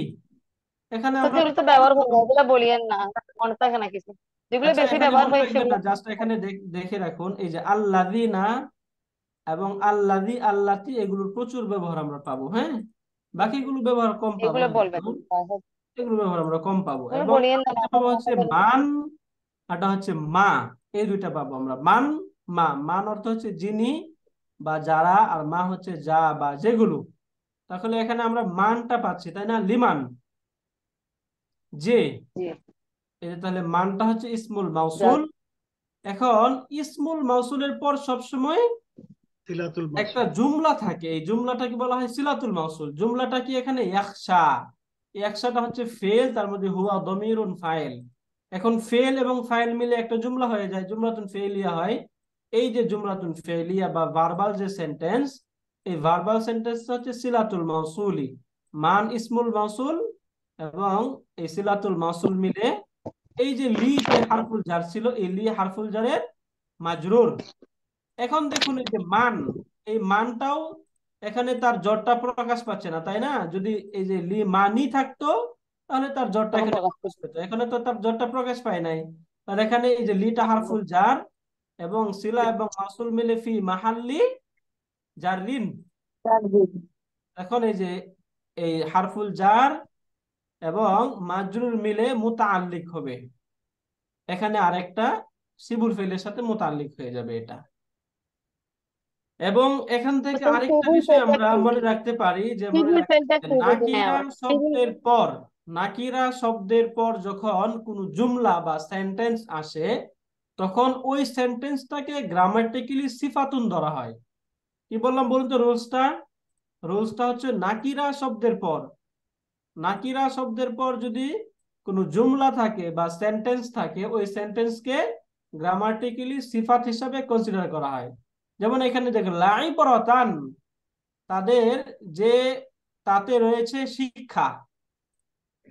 এখানে আমরা যেগুলো তো ব্যবহার হয় না এগুলো বলিয়েন না, মনে থাকে না কিছু। যেগুলো আচ্ছা বেশি এখানে ব্যবহার মনে হয় রাখবেন সেগুলো। না, জাস্ট এখানে দেখে রাখুন এই যে আল্লাযীনা এবং আল্লাযী, আল্লাতি এগুলোর প্রচুর ব্যবহার আমরা পাবো। হ্যাঁ, বাকিগুলো ব্যবহার কম পাবো এগুলো বলবেন। একদম। এগুলো ব্যবহার আমরা কম পাবো। এগুলো এবং বলিয়েন না, আরেকটা মাথা পাবো মাথা হচ্ছে গেলে। মান, আরটা হচ্ছে মা। এই দুইটা পাবো আমরা, মান, মা। মান অর্থ হচ্ছে যিনি বা যারা, আর মা হচ্ছে যা বা যেগুলো। তাহলে এখানে আমরা মানটা পাচ্ছি, তাই না? লিমান, যে। জি, এই যে তাহলে মানটা হচ্ছে ইসমুল মাউসুল। জাস্ট এখন ইসমুল মাউসুলের পর সবসময় সিলাতুল একটা মাউসুল। জুমলা থাকে, এই জুমলাটাকে বলা হয় সিলাতুল মাউসুল। জুমলাটা কি এখানে ইয়াখশা। এই ইয়াখশাটা হচ্ছে ফেল, তার মধ্যে হুয়া দমিরুন ফাইল। এখন ফেল এবং ফাইল মিলে একটা জুমলা হয়ে যায়, জুমলাতুন ফেলিয়া হয়। এই যে জুমলাতুন ফেলিয়া বা ভার্বাল যে সেন্টেন্স, এই ভার্বাল সেন্টেন্স হচ্ছে সিলাতুল মাউসুলি। মান ইসমুল মাউসুল এবং এই সিলাতুল মাউসুল মিলে এই যে লি যে হারফুল জার ছিল, এই লি হারফুল জারের মাজরুর। এখন দেখুন এই যে মান, এই মানটাও এখানে তার জড়টা প্রকাশ পাচ্ছে না, তাই না? যদি এই যে লি মানি থাকতো তাহলে তার জড়টা তখন এখানে প্রকাশ প্রকাশ করবে। পেত। এখানে তো তার জড়টা প্রকাশ পায় নাই। তাহলে এখানে এই যে লিটা হারফুল জার এবং সিলা এবং মাসুল মিলে ফি মাহাল্লি জাররিন। এখন এই যে এই হারফুল জার এবং মাজরুর মিলে মুতাআল্লিক হবে। এখানে আরেকটা সিবুল ফেলের সাথে মুতাআল্লিক হয়ে যাবে এটা। এবং এখান থেকে আরেকটা সিভিল বিষয় ফেলটা আমরা কি? মনে রাখতে পারি, যে মনে সিভিল রাখতে ফেলটা কি বুঝি? হ্যাঁ, নাকিরা সিভিল। শব্দের পর, নাকিরা শব্দের পর যখন কোনো জুমলা বা সেন্টেন্স আসে, তখন ওই সেন্টেন্সটাকে গ্রামাটিক্যালি সিফাতুন ধরা হয়। কি বললাম বলুন তো রুলসটা? রুলসটা হচ্ছে নাকিরা শব্দের পর, নাকিরা শব্দের পর যদি কোনো জুমলা থাকে বা সেন্টেন্স থাকে, ওই সেন্টেন্সকে গ্রামাটিক্যালি সিফাত হিসাবে কনসিডার করা হয়। যেমন এখানে দেখেন লাইবরাতান, তাদের যে, তাতে রয়েছে শিক্ষা।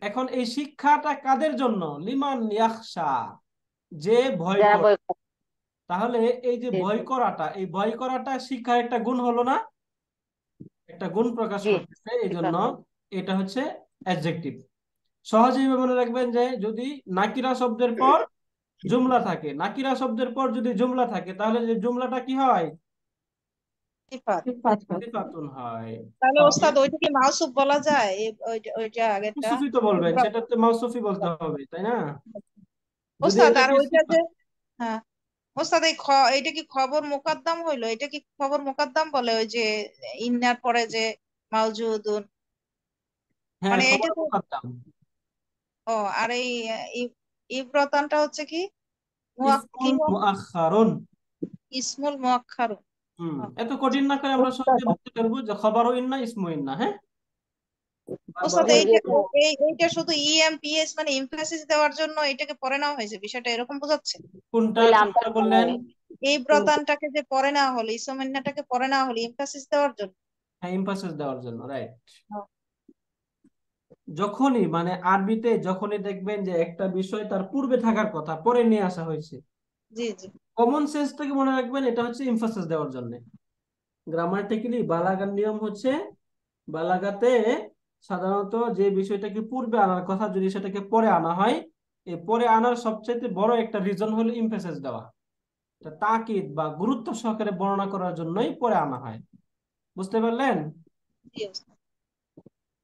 এখন এই শিক্ষাটা কাদের জন্য? লিমান ইয়াখশা, যে ভয় যারা করে। বই তাহলে এই যে ভয় করাটা, এই ভয় করাটা শিক্ষার একটা গুণ হলো না? একটা গুণ প্রকাশ জি, করতেছে, এই ঠিক জন্য আছে। এটা হচ্ছে অ্যাডজেক্টিভ। সহজেই মনে রাখবেন যে যদি নাকিরা শব্দের পর জুমলা থাকে, নাকিরা শব্দের পর যদি জুমলা থাকে, তাহলে যে জুমলাটা কি হয়? সিফাত। সিফাতুন হয়। তাহলে তাহলে ওস্তাদ ওইটা কি মাউসুফ বলা যায়? ওইটা ওইটা আগেরটা মাউসুফই তো বলবেন, সেটাতে মাউসুফই বলতে হবে, তাই না? যদি ওস্তাদ, আর এটাকে ওইটা যে, হ্যাঁ ওস্তাদ, এইটা কি খবর মোকাদ্দাম হইলো? এটা কি খবর মোকাদ্দাম বলে ওই যে ইন্নার পরে যে মাউজুদুন? হ্যাঁ, মানে খবর এটা তো। মুকাদ্দাম। ও, আর এই ইব্রতানটা হচ্ছে কি? কি ইসমুল মুআখখারুন। ইসমুল মুআক্খার। এত কঠিন না করে আমরা সহজে বলতে পারবো যে খবর ইন্না ইসমু ইন্না। হ্যাঁ, বারবার ওস্তাদ, বলে জি, দিতে হবে। এইটা শুধু ইএমপিএস মানে এমফাসিস দেওয়ার জন্য এটাকে পরে নেওয়া হয়েছে, বিষয়টা এরকম বোঝাচ্ছে? কোনটা ওই লামটা কোনটা বললেন? এই ব্রতানটাকে যে পরে নেওয়া হলো, ইসমিন্নাটাকে পরে নেওয়া হলো এমফাসিস দেওয়ার জন্য। হ্যাঁ, এমফাসিস দেওয়ার জন্য, রাইট। হ্যাঁ। যখনই মানে আরবিতে যখনই দেখবেন যে একটা বিষয় তার পূর্বে থাকার কথা পরে নিয়ে আসা হয়েছে, জি জি। কমন সেন্স থেকে মনে রাখবেন এটা হচ্ছে এমফাসিস দেওয়ার জন্য। গ্রামাটিক্যালি বালাগার নিয়ম হচ্ছে, বালাগাতে সাধারণত যে বিষয়টাকে পূর্বে আনার কথা যদি সেটাকে পরে আনা হয়, এই পরে আনার সবচেয়ে বড় একটা রিজন হলো এমফাসিস দেওয়া। তাকিদ বা গুরুত্ব সহকারে বর্ণনা করার জন্যই পরে আনা হয়। বুঝতে পারলেন? জি ওস্তাদ।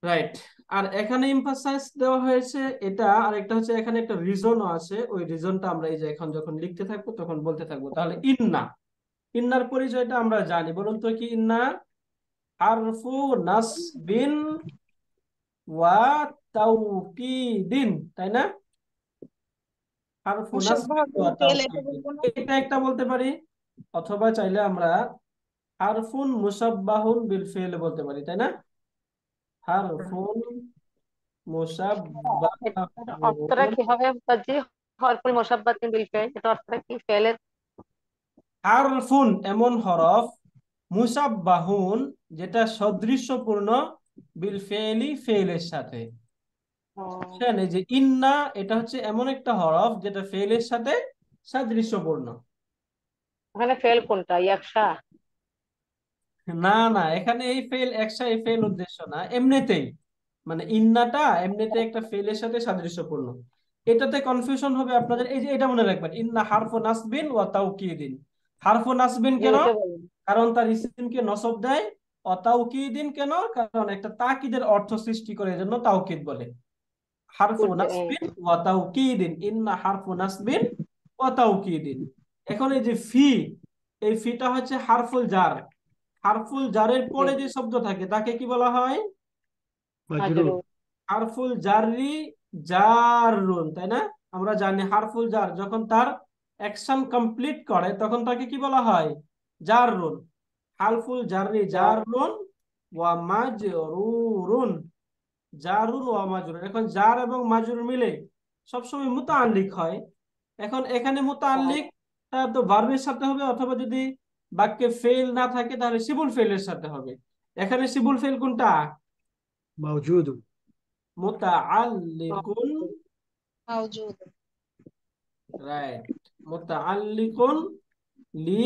রাইট। আর এখানে এমফাসাইজ দেওয়া হয়েছে এটা, আর একটা হচ্ছে এখানে একটা রিজনও আছে। ওই রিজনটা আমরা এই যে এখন যখন লিখতে থাকবো তখন বলতে থাকবো। তাহলে ইন্না, ইন্নার পরিচয়টা আমরা জানি। বলুন তো কি ইন্না? হারফু নাসবিন ওয়া তাওকিদিন, তাই না? হারফু নাসবিন মুশাব্বাহ বিল ওয়া ফেল, এটা তাওকিদিন, বলবো না? এটা একটা বলতে পারি। অথবা চাইলে আমরা হারফুন মুসাব্বাহুন বিল ফেল বলতে পারি, তাই না? হারফুন এটার অর্থটা মুসাব্বাহুন। কি হবে বাজি? হরফুল মুসাব্বাতিন বিল ফেল, এটা অর্থটা কি ফেলের? হারফুন এমন হরফ, মুসাব্বাহুন যেটা সদৃশ্যপূর্ণ, বিল ফেলি ফেলের সাথে। বুঝছেন? এই যে ইন্না, এটা হচ্ছে এমন একটা হরফ যেটা ফেলের সাথে সাদৃশ্যপূর্ণ। ওখানে ফেল কোনটা, ইয়াকশা? না না, এখানে এই ফেল একসা, এই ফেল উদ্দেশ্য না, এমনিতেই মানে ইন্নাটা এমনিতে একটা ফেলের সাথে সাদৃশ্যপূর্ণ। এটাতে কনফিউশন হবে আপনাদের। এই যে এটা মনে রাখবেন, ইন্না হারফু নাসবিন ওয়া তাওকিদিন। হারফু নাসবিন জি, কেন? ওইটা বলুন। কারণ তার ইসিমকে নসব দেয়। ও তাওকিদিন কেন? কারণ একটা তাকিদের অর্থ সৃষ্টি করে, এজন্য তাওকিদ বলে। হারফু নাসবিন ওয়া তাওকিদিন, ইন্না হারফু নাসবিন ওয়া তাওকিদিন। এখন এই যে ফি, এই ফিটা হচ্ছে হারফুল জার। হারফুল জারের জি, পরে যে শব্দ থাকে তাকে কি বলা হয়? মাজরুর। মাজরুর। হারফুল জাররি জাররুন, তাই না? আমরা জানি হারফুল জার যখন তার অ্যাকশন কমপ্লিট করে তখন তাকে কি বলা হয়? জাররুন। হারফুল জাররি জাররুন ওয়া মাজরুরুন। জারুন ওয়া মাজরুর। এখন জার এবং মাজরুর মিলে সবসময় মুতাআল্লিক হয়। এখন এখানে মুতাআল্লিক তো ভার্বের সাথে হবে, অথবা যদি বাক্যে ফেল না থাকে তাহলে সিবুল ফেলের সাথে হবে। এখানে সিবুল ফেল কোনটা? মাওজুদ। মুতাআল্লিকুন। মাওজুদ। রাইট। মুতাআল্লিকুন লি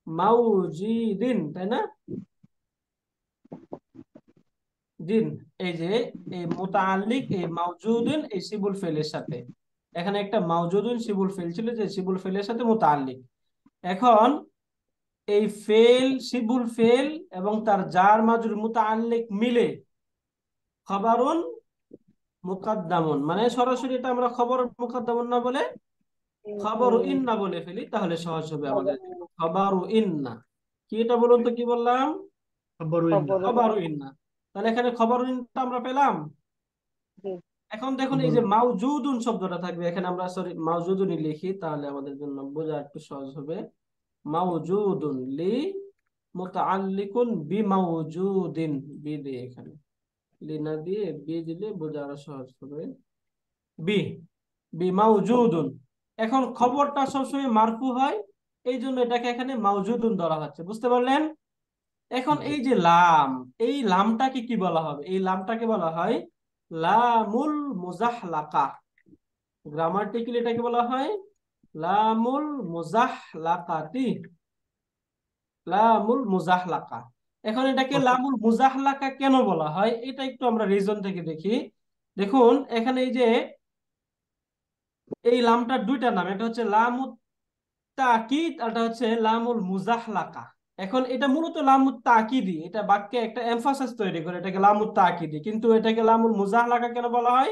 মাউজিদিন, তাই না? দিন। এই যে এই মুতাআল্লিক এই মাউজুদিন এই সিবুল ফেলের সাথে, এখানে একটা মাউজুদিন সিবুল ফেল ছিল, যে সিবুল ফেলের সাথে মুতাআল্লিক। এখন এই ফেল, সিবুল ফেল এবং তার জার মাজরুর মুতাআল্লিক মিলে খবরুন মুকাদ্দামুন, মানে সরাসরি এটা আমরা খবর মুকাদ্দামুন না বলে খবর ইন্না বলে ফেলি, তাহলে সহজ হবে আমাদের জন্য। খবর ইন্না কি, এটা বলুন তো, কি বললাম? খবর ইন্না। খবর। খবর ইন্না। তাহলে এখানে খবর ইন্না আমরা পেলাম। জি, এখন দেখুন এই খবর। যে মাউজুদুন শব্দটা থাকবে এখানে, আমরা সরি মাউজুদুনই লিখি, তাহলে আমাদের জন্য বোঝা একটু সহজ হবে। মাউজুদুন লি মুতাআল্লিকুন বি মাউজুদিন, বি দিয়ে এখানে, লি না দিয়ে বি দিলে বোঝা আরো সহজ হবে। বি, বি মাউজুদুন। এখন খবরটা সবসময় মারফু হয়, এই জন্য এটাকে এখানে মাউজুদুন ধরা হচ্ছে। বুঝতে পারলেন? এখন জি। এই যে লাম, এই লামটাকে কি বলা হবে? এই লামটাকে বলা হয় লামুল মুজাহলাকা। গ্রামাটিক্যালি এটাকে বলা হয় লামুল মুজাহলাকাতি, লামুল মুজাহলাকা। এখন এটাকে অর্থ। লামুল মুজাহলাকা কেন বলা হয়, এটা একটু আমরা রিজন থেকে দেখি। দেখুন এখানে এই যে এই লামটার দুইটা নাম, এটা হচ্ছে লামুত তাকিদ, আর এটা হচ্ছে লামুল মুজাহলাকা। এখন এটা মূলত লামুত তাকিদি, এটা বাক্যে একটা এমফাসিস তৈরি করে, এটাকে লামুত তাকিদি, কিন্তু এটাকে লামুল মুজাহলাকা কেন বলা হয়?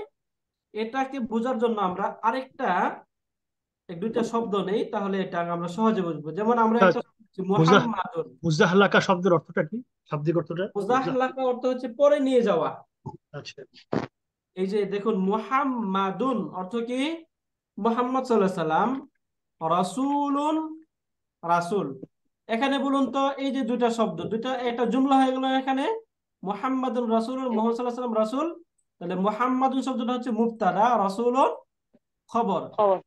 এটাকে বোঝার জন্য আমরা আরেকটা এক দুইটা শব্দ নেই, তাহলে এটা আমরা সহজে বুঝবো। যেমন আমরা একটা মুজাহ মুহাম্মাদুন। মুজাহলাকা শব্দের অর্থটা কি? শাব্দিক অর্থটা মুজাহলাকা অর্থ হচ্ছে পরে নিয়ে যাওয়া। আচ্ছা। এই যে দেখুন মুহাম্মাদুন অর্থ কি? মুহাম্মদ সাল্লাল্লাহু আলাইহি সাল্লাম। রাসূলুন, রাসূল। এখানে বলুন তো, এই যে দুইটা শব্দ, দুইটা একটা জুমলা হয়ে গেল এখানে। মুহাম্মাদুন রাসূলুন, মুহাম্মদ সাল্লাল্লাহু আলাইহি সাল্লাম রাসূল। তাহলে মুহাম্মাদুন শব্দটা হচ্ছে মুবতাদা, রাসূলুন খবর। খবর।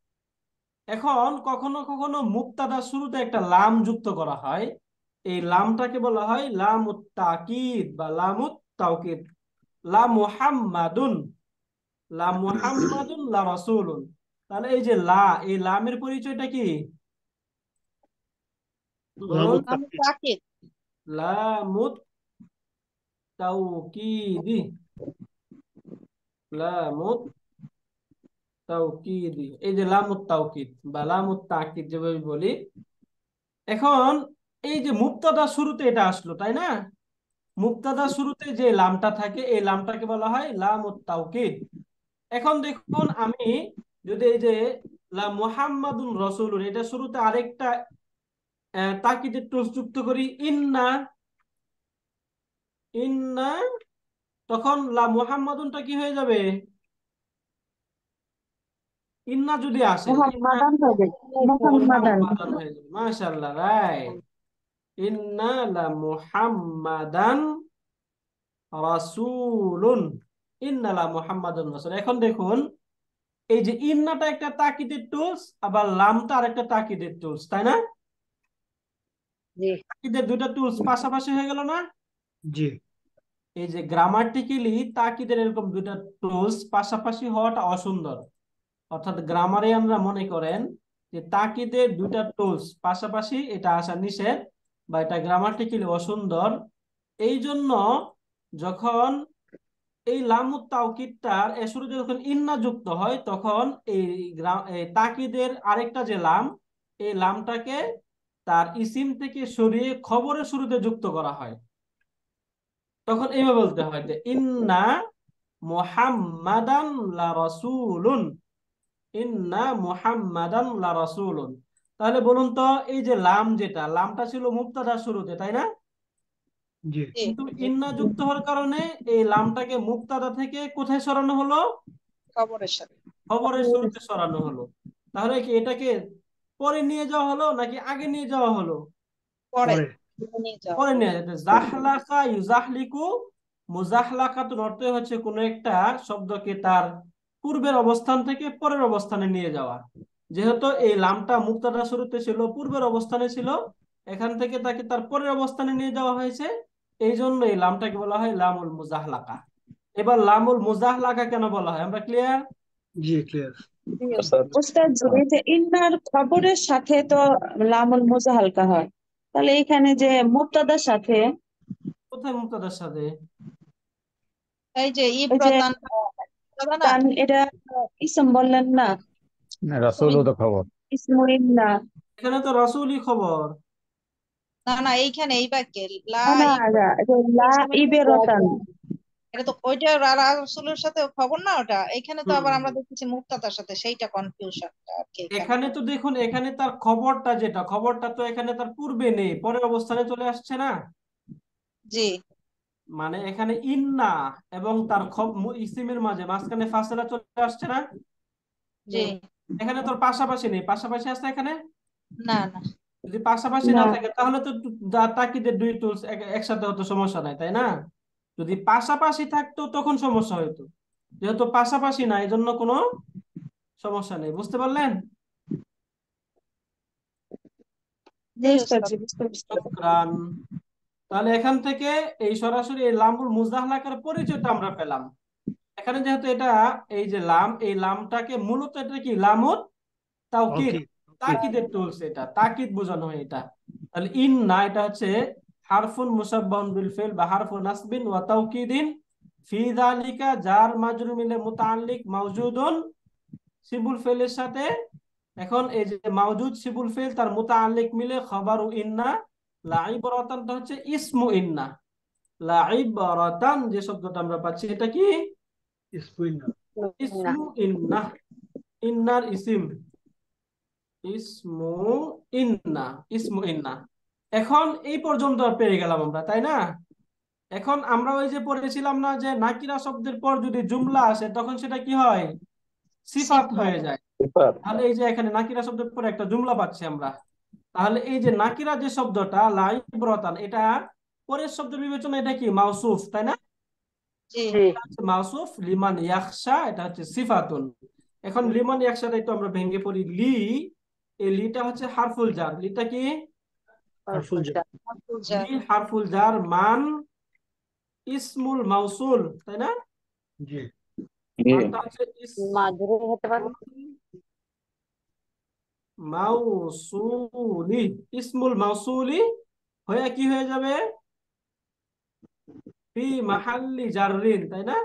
এখন কখনো কখনো মুবতাদা শুরুতে একটা লাম যুক্ত করা হয়, এই লামটাকে বলা হয় লামুত তাকিদ বা লামুত তাওকিদ। লা মুহাম্মাদুন, লা মুহাম্মাদুন লা রাসূলুন। তাহলে এই যে লা, এই লামের পরিচয়টা কি? বলুন। লামুত আমি তাকিদ। তাকিদ। লামুত তাওকিদি, লামুত তাওকিদি। এই যে লামুত তাওকিদ বা লামুত তাকিদ যেভাবে বলি। এখন এই যে মুবতাদা শুরুতে এটা আসলো, তাই না? মুবতাদা শুরুতে যে লামটা থাকে এই লামটাকে বলা হয় লামুত তাওকিদ। এখন দেখুন আমি যদি এই যে লা মুহাম্মাদুন রাসূলুন, এটা শুরুতে আরেকটা তাকিদের টুস যুক্ত করি, ইন্না, ইন্না, তখন লা মুহাম্মাদুনটা কি হয়ে যাবে? ইন্না যদি আসে, ইন্না মোহাম্মাদান হবে, মোহাম্মাদান। মুহাম্মাদান হয়ে যাবে। মাশাআল্লাহ, রাইট। ইন্না লা মুহাম্মাদান রাসূলুন। ইন্না লা মুহাম্মাদান রাসূল। এখন দেখুন, এই যে ইন্নাটা একটা তাকিদের টুলস, আবার লামটা আরেকটা তাকিদের টুলস, তাই না? জি তাকিদের দুইটা টুলস পাশাপাশি হয়ে গেল না? জি এই যে গ্রামাটিক্যালি তাকিদের এরকম দুইটা টুলস পাশাপাশি হওয়াটা অসুন্দর। অর্থাৎ গ্রামারে আমরা মনে করেন যে তাকিদের দুইটা টুলস পাশাপাশি এটা আসা নিষেধ, বা এটা গ্রামাটিক্যালি অসুন্দর। এই জন্য যখন এই লামুত তাওকিদটার এর শুরুতে যখন ইন্না যুক্ত হয়, তখন এই তাকিদের আরেকটা যে লাম, এই লামটাকে তার ইসিম থেকে সরিয়ে খবরের শুরুতে যুক্ত করা হয়। তখন এইভাবে বলতে হয় যে ইন্না মুহাম্মাদান লা রাসূলুন। ইন্না মুহাম্মাদান লা রাসূলুন। তাহলে বলুন তো, এই যে লাম, যেটা লামটা ছিল মুবতাদার শুরুতে, তাই না? জি জি কিন্তু জি ইন্না যুক্ত হওয়ার কারণে এই লামটাকে মুবতাদা থেকে কোথায় সরানো হলো? খবরের সাথে খবরের শুরুতে সরানো হলো। তাহলে কি এটাকে পরে নিয়ে যাওয়া হলো নাকি আগে নিয়ে যাওয়া হলো? পরে পরে নিয়ে যাও। পরে নিয়ে যেতে। জাহলাকা ইউজাহলিকু, মুজাহলাকাতুন অর্থ হচ্ছে কোন একটা শব্দকে তার পূর্বের অবস্থান থেকে পরের অবস্থানে নিয়ে যাওয়া। যেহেতু এই লামটা মুবতাদা শুরুতে ছিল, পূর্বের অবস্থানে ছিল, এখান থেকে তাকে তার পরের অবস্থানে নিয়ে যাওয়া হয়েছে। এই জন্য এই লামটাকে বলা হয় লামুল মুজাহলাকা। এবার লামুল মুজাহলাকা কেন বলা হয়, আমরা ক্লিয়ার? জি ক্লিয়ার। জি ওস্তাদ। ওস্তাদ এই যে ইন্নার খবরের সাথে তো লামুল মুজাহালকা হয়, তাহলে এখানে যে মুবতাদার সাথে, কোথায় মুবতাদার সাথে? এই যে ওই যে প্রতান না, তান, এটা ইসম বললেন না, রাসূল তো খবর। ইসমু ইন্না। এখানে তো রাসূলই খবর। না না এইখানে এই বাক্যে লা না ইব যে লা ইবেরতান। এটা তো ওইটা রাসূলের সাথে খবর না ওটা, এখানে তো আবার আমরা দেখতেছি মুক্তাদার সাথে, সেইটা কনফিউশনটা আর কি এখানে। এখানে তো দেখুন, এখানে তার খবরটা, যেটা খবরটা তো এখানে তার পূর্বে নেই, পরের অবস্থানে চলে আসছে না? জি মানে এখানে ইন্না এবং তার ইসিমের মাঝখানে ফাসলা চলে আসছে না? জি এখানে তোর পাশাপাশি নেই, পাশাপাশি আছে এখানে? না না যদি পাশাপাশি না না, থাকে তাহলে তো তাকিদের দুই টুলস একসাথে হতো, সমস্যা নাই, তাই না? যদি পাশাপাশি থাকতো তখন সমস্যা হতো। যেহেতু পাশাপাশি না, এই জন্য কোনো সমস্যা নেই। বুঝতে পারলেন? জি বুঝতে ওস্তাদ। পারছি, বুঝতে পারছি। শুকরান। তাহলে এখান থেকে এই সরাসরি এই লামুল মুজাহলাকার পরিচয়টা আমরা পেলাম। এখানে যেহেতু এটা, এই যে লাম, এই লামটাকে মূলত এটা কি লামুত তাওকিদ, ওকে তাকিদের টুলস, এটা তাকিদ বোঝানো হয় এটা। তাহলে ইন্না এটা হচ্ছে হারফুন মুসাব্বাহুন বিল ফিল বা হারফু নাসবিন ওয়া তাওকিদিন ফি যালিকা, যার মাজরুর মিলে মুতাআল্লিক মাওজুদুন সিবুল ফেলের সাথে। এখন এই যে মাওজুদ সিবুল ফেল তার মুতাআল্লিক মিলে খবরু ইন্না। লাইবরাতানটা হচ্ছে ইসমু ইন্না। লাইবরাতান যে শব্দটা আমরা পাচ্ছি, এটা কি? ইসপুইনা। ইসমু ইন্না, ইন্নার ইসিম, ইসমু ইন্না, ইসমু ইন্না। এখন এই পর্যন্ত পেয়ে গেলাম আমরা, তাই না? এখন আমরা ওই যে পড়েছিলাম না যে নাকিরা শব্দের পর যদি জুমলা আসে তখন সেটা কি হয়? সিফাত হয়ে যায়। তাহলে এই যে এখানে নাকিরা শব্দের পর একটা জুমলা পাচ্ছি আমরা। তাহলে এই যে নাকিরা যে শব্দটা লাইব্রতান, এটা পরের শব্দের বিবেচনা এটা কি মাউসুফ, তাই না? জি জি মাউসুফ লিমান ইয়াখশা, এটা হচ্ছে সিফাতুন। এখন লিমান ইয়াখশাটাই তো আমরা ভেঙে পড়ি লি। এই লিটা হচ্ছে হারফুল জার। লিটা কি? হারফুল জার। লি হারফুল জার, মান ইসমুল মাউসুল, তাই না? জি মানটা হচ্ছে মাজরুর হতে পারে। মাউসুলি, ইসমুল মাউসুলি হয়ে কি হয়ে যাবে? ফি মাহাল্লি জাররিন, তাই না?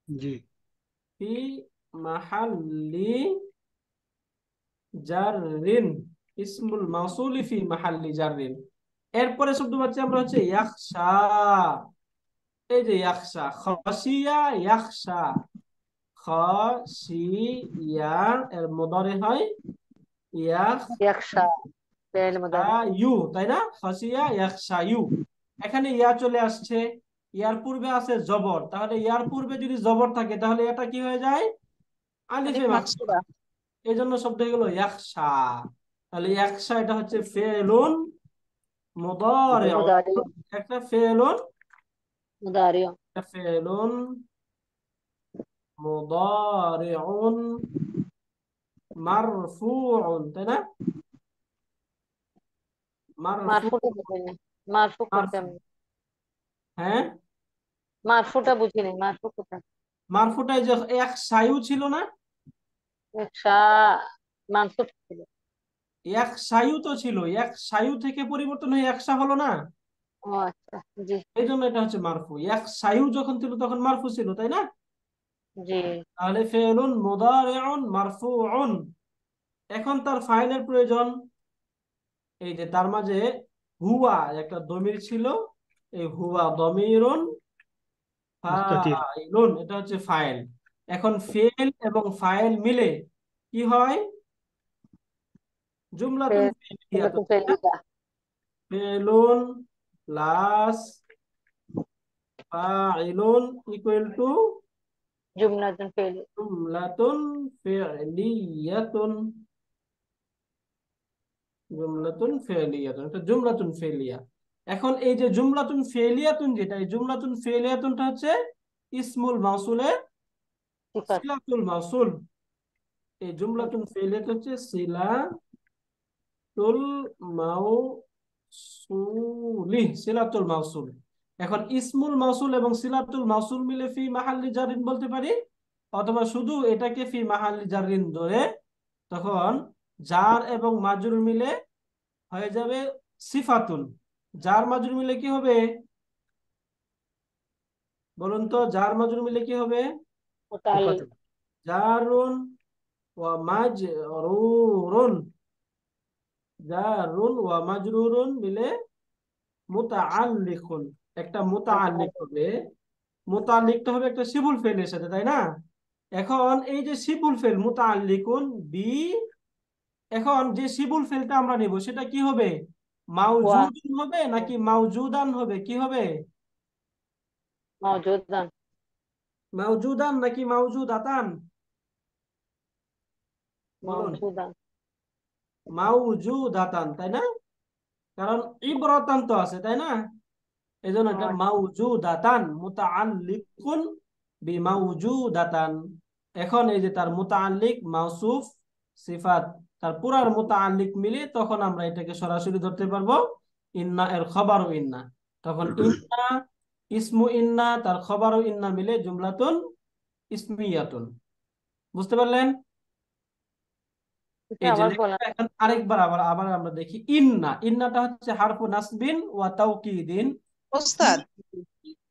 জি ফি মাহাল্লি জাররিন, ইসমুল মাউসুলি ফি মাহাল্লি জাররিন। এরপরে শব্দ পাচ্ছি আমরা হচ্ছে ইয়াখশা। এই যে ইয়াখশা, খাশিয়া ইয়াখশা, খাশিয়া এর মুদারি হয় ইয়াখশা ফেল মুদারি। ইয়াখশায়ু, তাই না? খাশিয়া ইয়াখশায়ু। এখানে ইয়া চলে আসছে, ইয়ার পূর্বে আছে জবর। তাহলে ইয়ার পূর্বে যদি জবর থাকে তাহলে এটা কি হয়ে যায়? আলিফে আলিফ মাকসুরা। মাকসুরা। এই জন্য শব্দ হলো ইয়াখশা। তাহলে ইয়াখশা এটা হচ্ছে ফেলুন মুদারিউ, মুদারিও একটা ফেলুন, মুদারিও একটা ফেলুন মুদারিউন মারফুউন, তাই না? মারফু, মারফুটা বুঝিনি, মারফু করতে মারফু, হ্যাঁ মারফুটা বুঝিনি, মারফু কোথায়? মারফুটাই যে এক সায়ু ছিল না, একশা মানসুব ছিল। এক সায়ু তো ছিল, এক সায়ু থেকে পরিবর্তন হয়ে একসা হলো না, ও আচ্ছা, জি এই জন্য এটা হচ্ছে মারফু। এক সায়ু যখন ছিল তখন মারফু ছিল, তাই না? জি। তাহলে ফেলুন মুদারিউন মারফুউন। এখন তার ফাইলের প্রয়োজন। এই যে তার মাঝে হুয়া একটা দমির ছিল, এই হুয়া দমিরুন মুস্তাতির। ফাইলুন, এটা হচ্ছে ফাইল। এখন ফেল এবং ফাইল মিলে কি হয়? জুমলাতুন ফেলিয়াতুন, তাই না? ফেলুন প্লাস ফাইলুন ইকুয়াল টু জুমলাতুন ফেলি। জুমলাতুন ফেলিয়াতুন, জুমলাতুন ফেলিয়াতুন, এটা জুমলাতুন ফেলিয়া। এখন এই যে জুমলাতুন ফেলিয়াতুন, যেটা এই জুমলাতুন ফেলিয়াতুনটা হচ্ছে ইসমুল মাউসুলের সিফাত। সিলাতুল মাউসুল। এই জুমলাতুন ফেলিয়াতুন হচ্ছে সিলাতুল মাউসুলি, সিলাতুল মাউসুল। এখন ইসমুল মাউসুল এবং সিলাতুল মাউসুল মিলে ফি মাহাল্লি জারিন বলতে পারি, অথবা শুধু এটাকে ফি মাহাল্লি জারিন ধরে তখন জার এবং মাজরুর মিলে হয়ে যাবে সিফাতুন। জার মাজরুর মিলে কি হবে বলুন তো? জার মাজরুর মিলে কি হবে? মুতাআল্লিক। জারুন ওয়া মাজরুরুন, জারুন ওয়া মাজরুরুন মিলে মুতাআল্লিকুন, একটা মুতাআল্লিক হবে। মুতাআল্লিকটা হবে একটা সিবুল ফেলের সাথে, তাই না? এখন এই যে সিবুল ফেল মুতাআল্লিকুন বি, এখন যে সিবুল ফেলটা আমরা নেব সেটা কি হবে? ওয়া মাউজুদুন হবে নাকি মাউজুদান হবে? কি হবে? মাওজুদান। মাউজুদান নাকি মাউজুদাতান? বলুন। মাওজুদান। মাউজুদাতান, তাই না? কারণ ইবরাতান তো আছে, তাই না? এই জন্য এটা মাউজুদাতান, মুতাআল্লিকুন বিমাউজুদাতান। এখন এই যে তার মুতাআল্লিক মাউসুফ সিফাত, তার পুরার মুতাআল্লিক মিলে তখন আমরা এটাকে সরাসরি ধরতে পারবো ইন্না এর খবরও ইন্না। তখন ইন্না ইসমু ইন্না তার খবরও ইন্না মিলে জুমলাতুন ইসমিয়াতুন। বুঝতে পারলেন? এটা এই যে আবার বলেন। লেখাটা এখন আরেকবার আবার আবার আমরা দেখি। ইন্না, ইন্নাটা হচ্ছে হারফু নাসবিন ওয়া তাওকিদিন। ওস্তাদ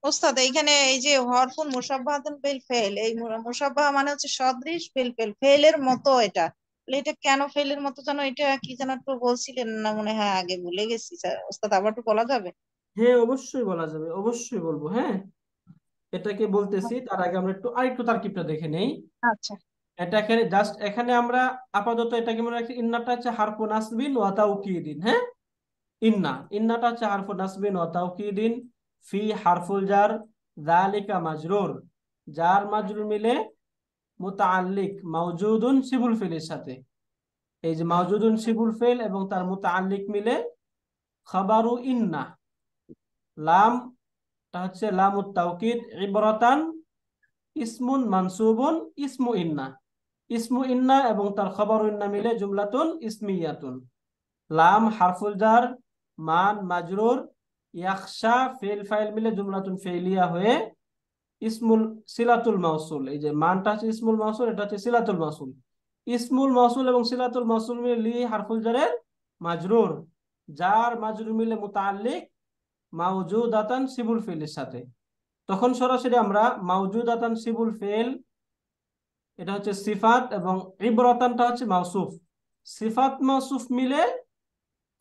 ওস্তাদ এইখানে এই যে হরফুন মুসাব্বাহাতুন বিল ফেল, এই মুসাব্বাহা মানে হচ্ছে সদৃশ বিল ফেল, ফেলের মতো এটা। তাহলে এটা কেন ফেলের মতো যেন, এটা কি যেন একটু বলছিলেন না মনে হয়, আগে ভুলে গেছি স্যার। ওস্তাদ আবার একটু বলা যাবে? হ্যাঁ অবশ্যই বলা যাবে, অবশ্যই বলবো। হ্যাঁ এটাকে বলতেছি, তার আগে আমরা একটু আরেকটু তারকিবটা দেখে নেই। আচ্ছা এটা এখানে জাস্ট এখানে আমরা আপাতত এটাকে মনে রাখি, ইন্নাটা হচ্ছে হারফু নাসবিন ওয়া তাওকিদিন। হ্যাঁ ইন্নাটা হচ্ছে হারফু নাসবিন ওয়া তাওকিদিন, ফি হারফুল জার, যালিকা মাজরুর, জার মাজরুর মিলে মুতাআল্লিক মাওজুদুন সিবুল ফিলের সাথে। এই যে মাওজুদুন সিবুল ফিল এবং তার মুতাআল্লিক মিলে খাবারু ইন্না। লাম টা হচ্ছে লামুত তাওকিদ, ইবরাতান ইসমুন মানসুবুন ইসমু ইন্না, ইসমু ইন্না এবং তার খবরু ইন্না মিলে জুমলাতুন ইসমিয়াতুন। লাম হারফুল জার, মান মাজরুর, ইয়াখশা ফেল ফাইল মিলে জুমলাতুন ফেলিয়া হয়ে ইসমুল সিলাতুল মাউসুল। এই যে মানটা হচ্ছে ইসমুল মাউসুল, এটা হচ্ছে সিলাতুল মাউসুল। ইসমুল মাউসুল এবং সিলাতুল মাউসুল মিলে লি হারফুল জারের মাজরুর, জার মাজরুর মিলে মুতাআল্লিক মাওজুদাতান সিবুল ফেলের সাথে। তখন সরাসরি আমরা মাওজুদাতান সিবুল ফেল, এটা হচ্ছে সিফাত, এবং ইবরাতানটা হচ্ছে মাউসুফ। সিফাত মাউসুফ মিলে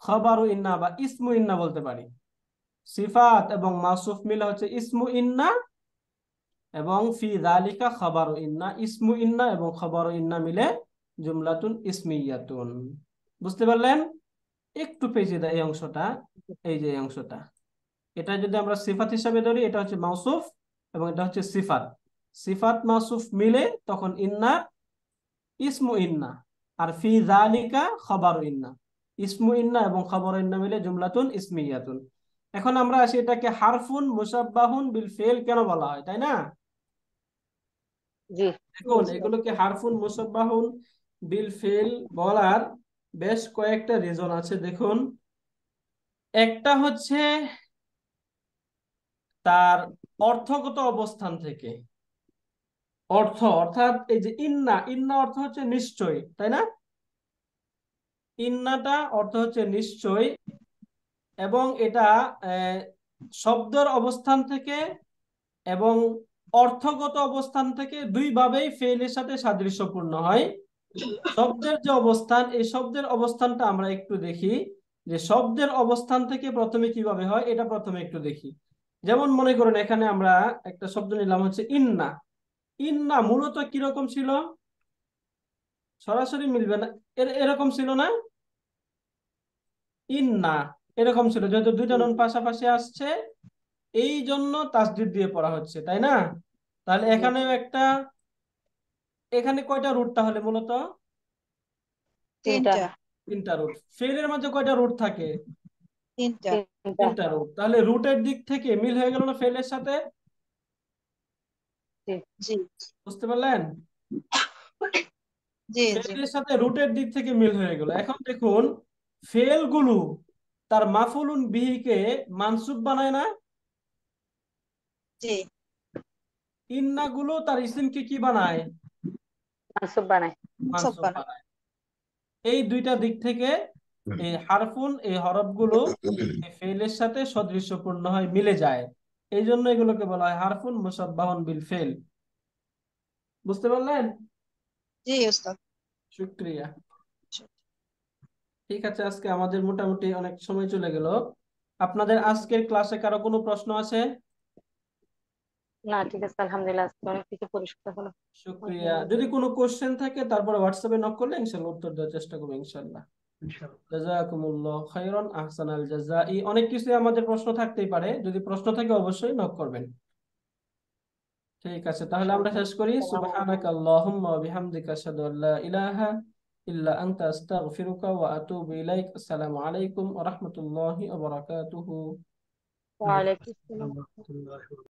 খবরু ইন্না বা ইসমু ইন্না বলতে পারি। সিফাত এবং মাউসুফ মিলে হচ্ছে ইসমু ইন্না, এবং ফি যালিকা খবরু ইন্না, ইসমু ইন্না এবং খবরু ইন্না মিলে জুমলাতুন ইসমিয়াতুন। বুঝতে পারলেন? একটু পেঁচিয়ে দেয় এই অংশটা, এই যে এই অংশটা, এটা যদি আমরা সিফাত হিসাবে ধরি, এটা হচ্ছে মাউসুফ এবং এটা হচ্ছে সিফাত। সিফাত মাউসুফ মিলে তখন ইন্না ইসমু ইন্না, আর ফি যালিকা খবর ইন্না, ইসমু ইন্না এবং খবর ইন্না মিলে জুমলাতুন ইসমিয়াতুন। এখন আমরা আসি এটাকে হারফুন মুসাব্বাহুন বিল ফেল কেন বলা হয়, তাই না? জি দেখুন এগুলোকে হারফুন মুসাব্বাহুন বিল ফেল বলার বেশ কয়েকটা রিজন আছে। দেখুন, একটা হচ্ছে তার অর্থগত অবস্থান থেকে। অর্থাৎ এই যে ইন্না, ইন্না অর্থ হচ্ছে নিশ্চয়, তাই না? ইন্নাটা অর্থ হচ্ছে নিশ্চয়, এবং এটা শব্দের অবস্থান থেকে এবং অর্থগত অবস্থান থেকে দুইভাবেই ফেলের সাথে সাদৃশ্যপূর্ণ হয়। শব্দের যে অবস্থান, এই শব্দের অবস্থানটা আমরা একটু দেখি, যে শব্দের অবস্থান থেকে প্রথমে কিভাবে হয় এটা প্রথমে একটু দেখি। যেমন মনে করুন এখানে আমরা একটা শব্দ নিলাম হচ্ছে ইন্না। ইন্না মূলত কিরকম ছিল? সরাসরি মিলবে না, এরকম ছিল না? ইন্না এরকম ছিল, যেহেতু দুইটা নুন পাশাপাশি আসছে এই জন্য তাসদীদ দিয়ে পড়া হচ্ছে, তাই না? তাহলে এখানেও একটা, এখানে কয়টা রুট তাহলে মূলত? তিনটা। তিনটা রুট। ফেলের মাঝে কয়টা রুট থাকে? তিনটা। তিনটা রুট। তাহলে রুটের দিক থেকে মিল হয়ে গেল না ফেলের সাথে? জি বুঝতে পারলেন? জি জি ফেলের সাথে রুটের দিক থেকে মিল হয়ে গেল। এখন দেখুন ফেল গুলো তার মাফুলুন বিহিকে মানসুব বানায় না? জি ইন্না গুলো তার ইসিমকে কি বানায়? মানসুব বানায়। সব মানসুব বানায়। এই দুইটা দিক থেকে এই হারফুন, এই হরফগুলো এই ফেলের সাথে সদৃশ্যপূর্ণ হয়, মিলে যায়। এই জন্য এগুলোকে বলা হয় হারফুন মুসাব্বাহুন বিল ফেল। বুঝতে পারলেন? জি ওস্তাদ। শুকরিয়া। ঠিক আছে, আজকে আমাদের মোটামুটি অনেক সময় চলে গেল। আপনাদের আজকের ক্লাসে কারো কোনো প্রশ্ন আছে? না ঠিক আছে, আলহামদুলিল্লাহ আজকে অনেক কিছু পরিষ্কার হলো। শুকরিয়া। যদি কোনো কোশ্চেন থাকে তারপরে হোয়াটসঅ্যাপে নক করলে ইনশাআল্লাহ উত্তর দেওয়ার চেষ্টা করবো ইনশাআল্লাহ। ইনশাআল্লাহ। জাযাকুমুল্লাহ খাইরান, আহসানাল জাযাই। অনেক কিছু আমাদের প্রশ্ন থাকতেই পারে, যদি প্রশ্ন থাকে অবশ্যই নক করবেন। ঠিক আছে, তাহলে আমরা শেষ করি। সুবহানাকা আল্লাহুম্মা ওয়া বিহামদিকা আশহাদু আল্লা ইলাহা ইল্লা আনতা আস্তাগফিরুকা ওয়া আতুবু ইলাইক। আসসালামু আলাইকুম ওয়া রাহমাতুল্লাহি ওয়া বারাকাতুহু। ওয়ালাইকুম আসসালাম। ওয়া রাহমাতুল্লাহি ওয়া বারাকাতুহু।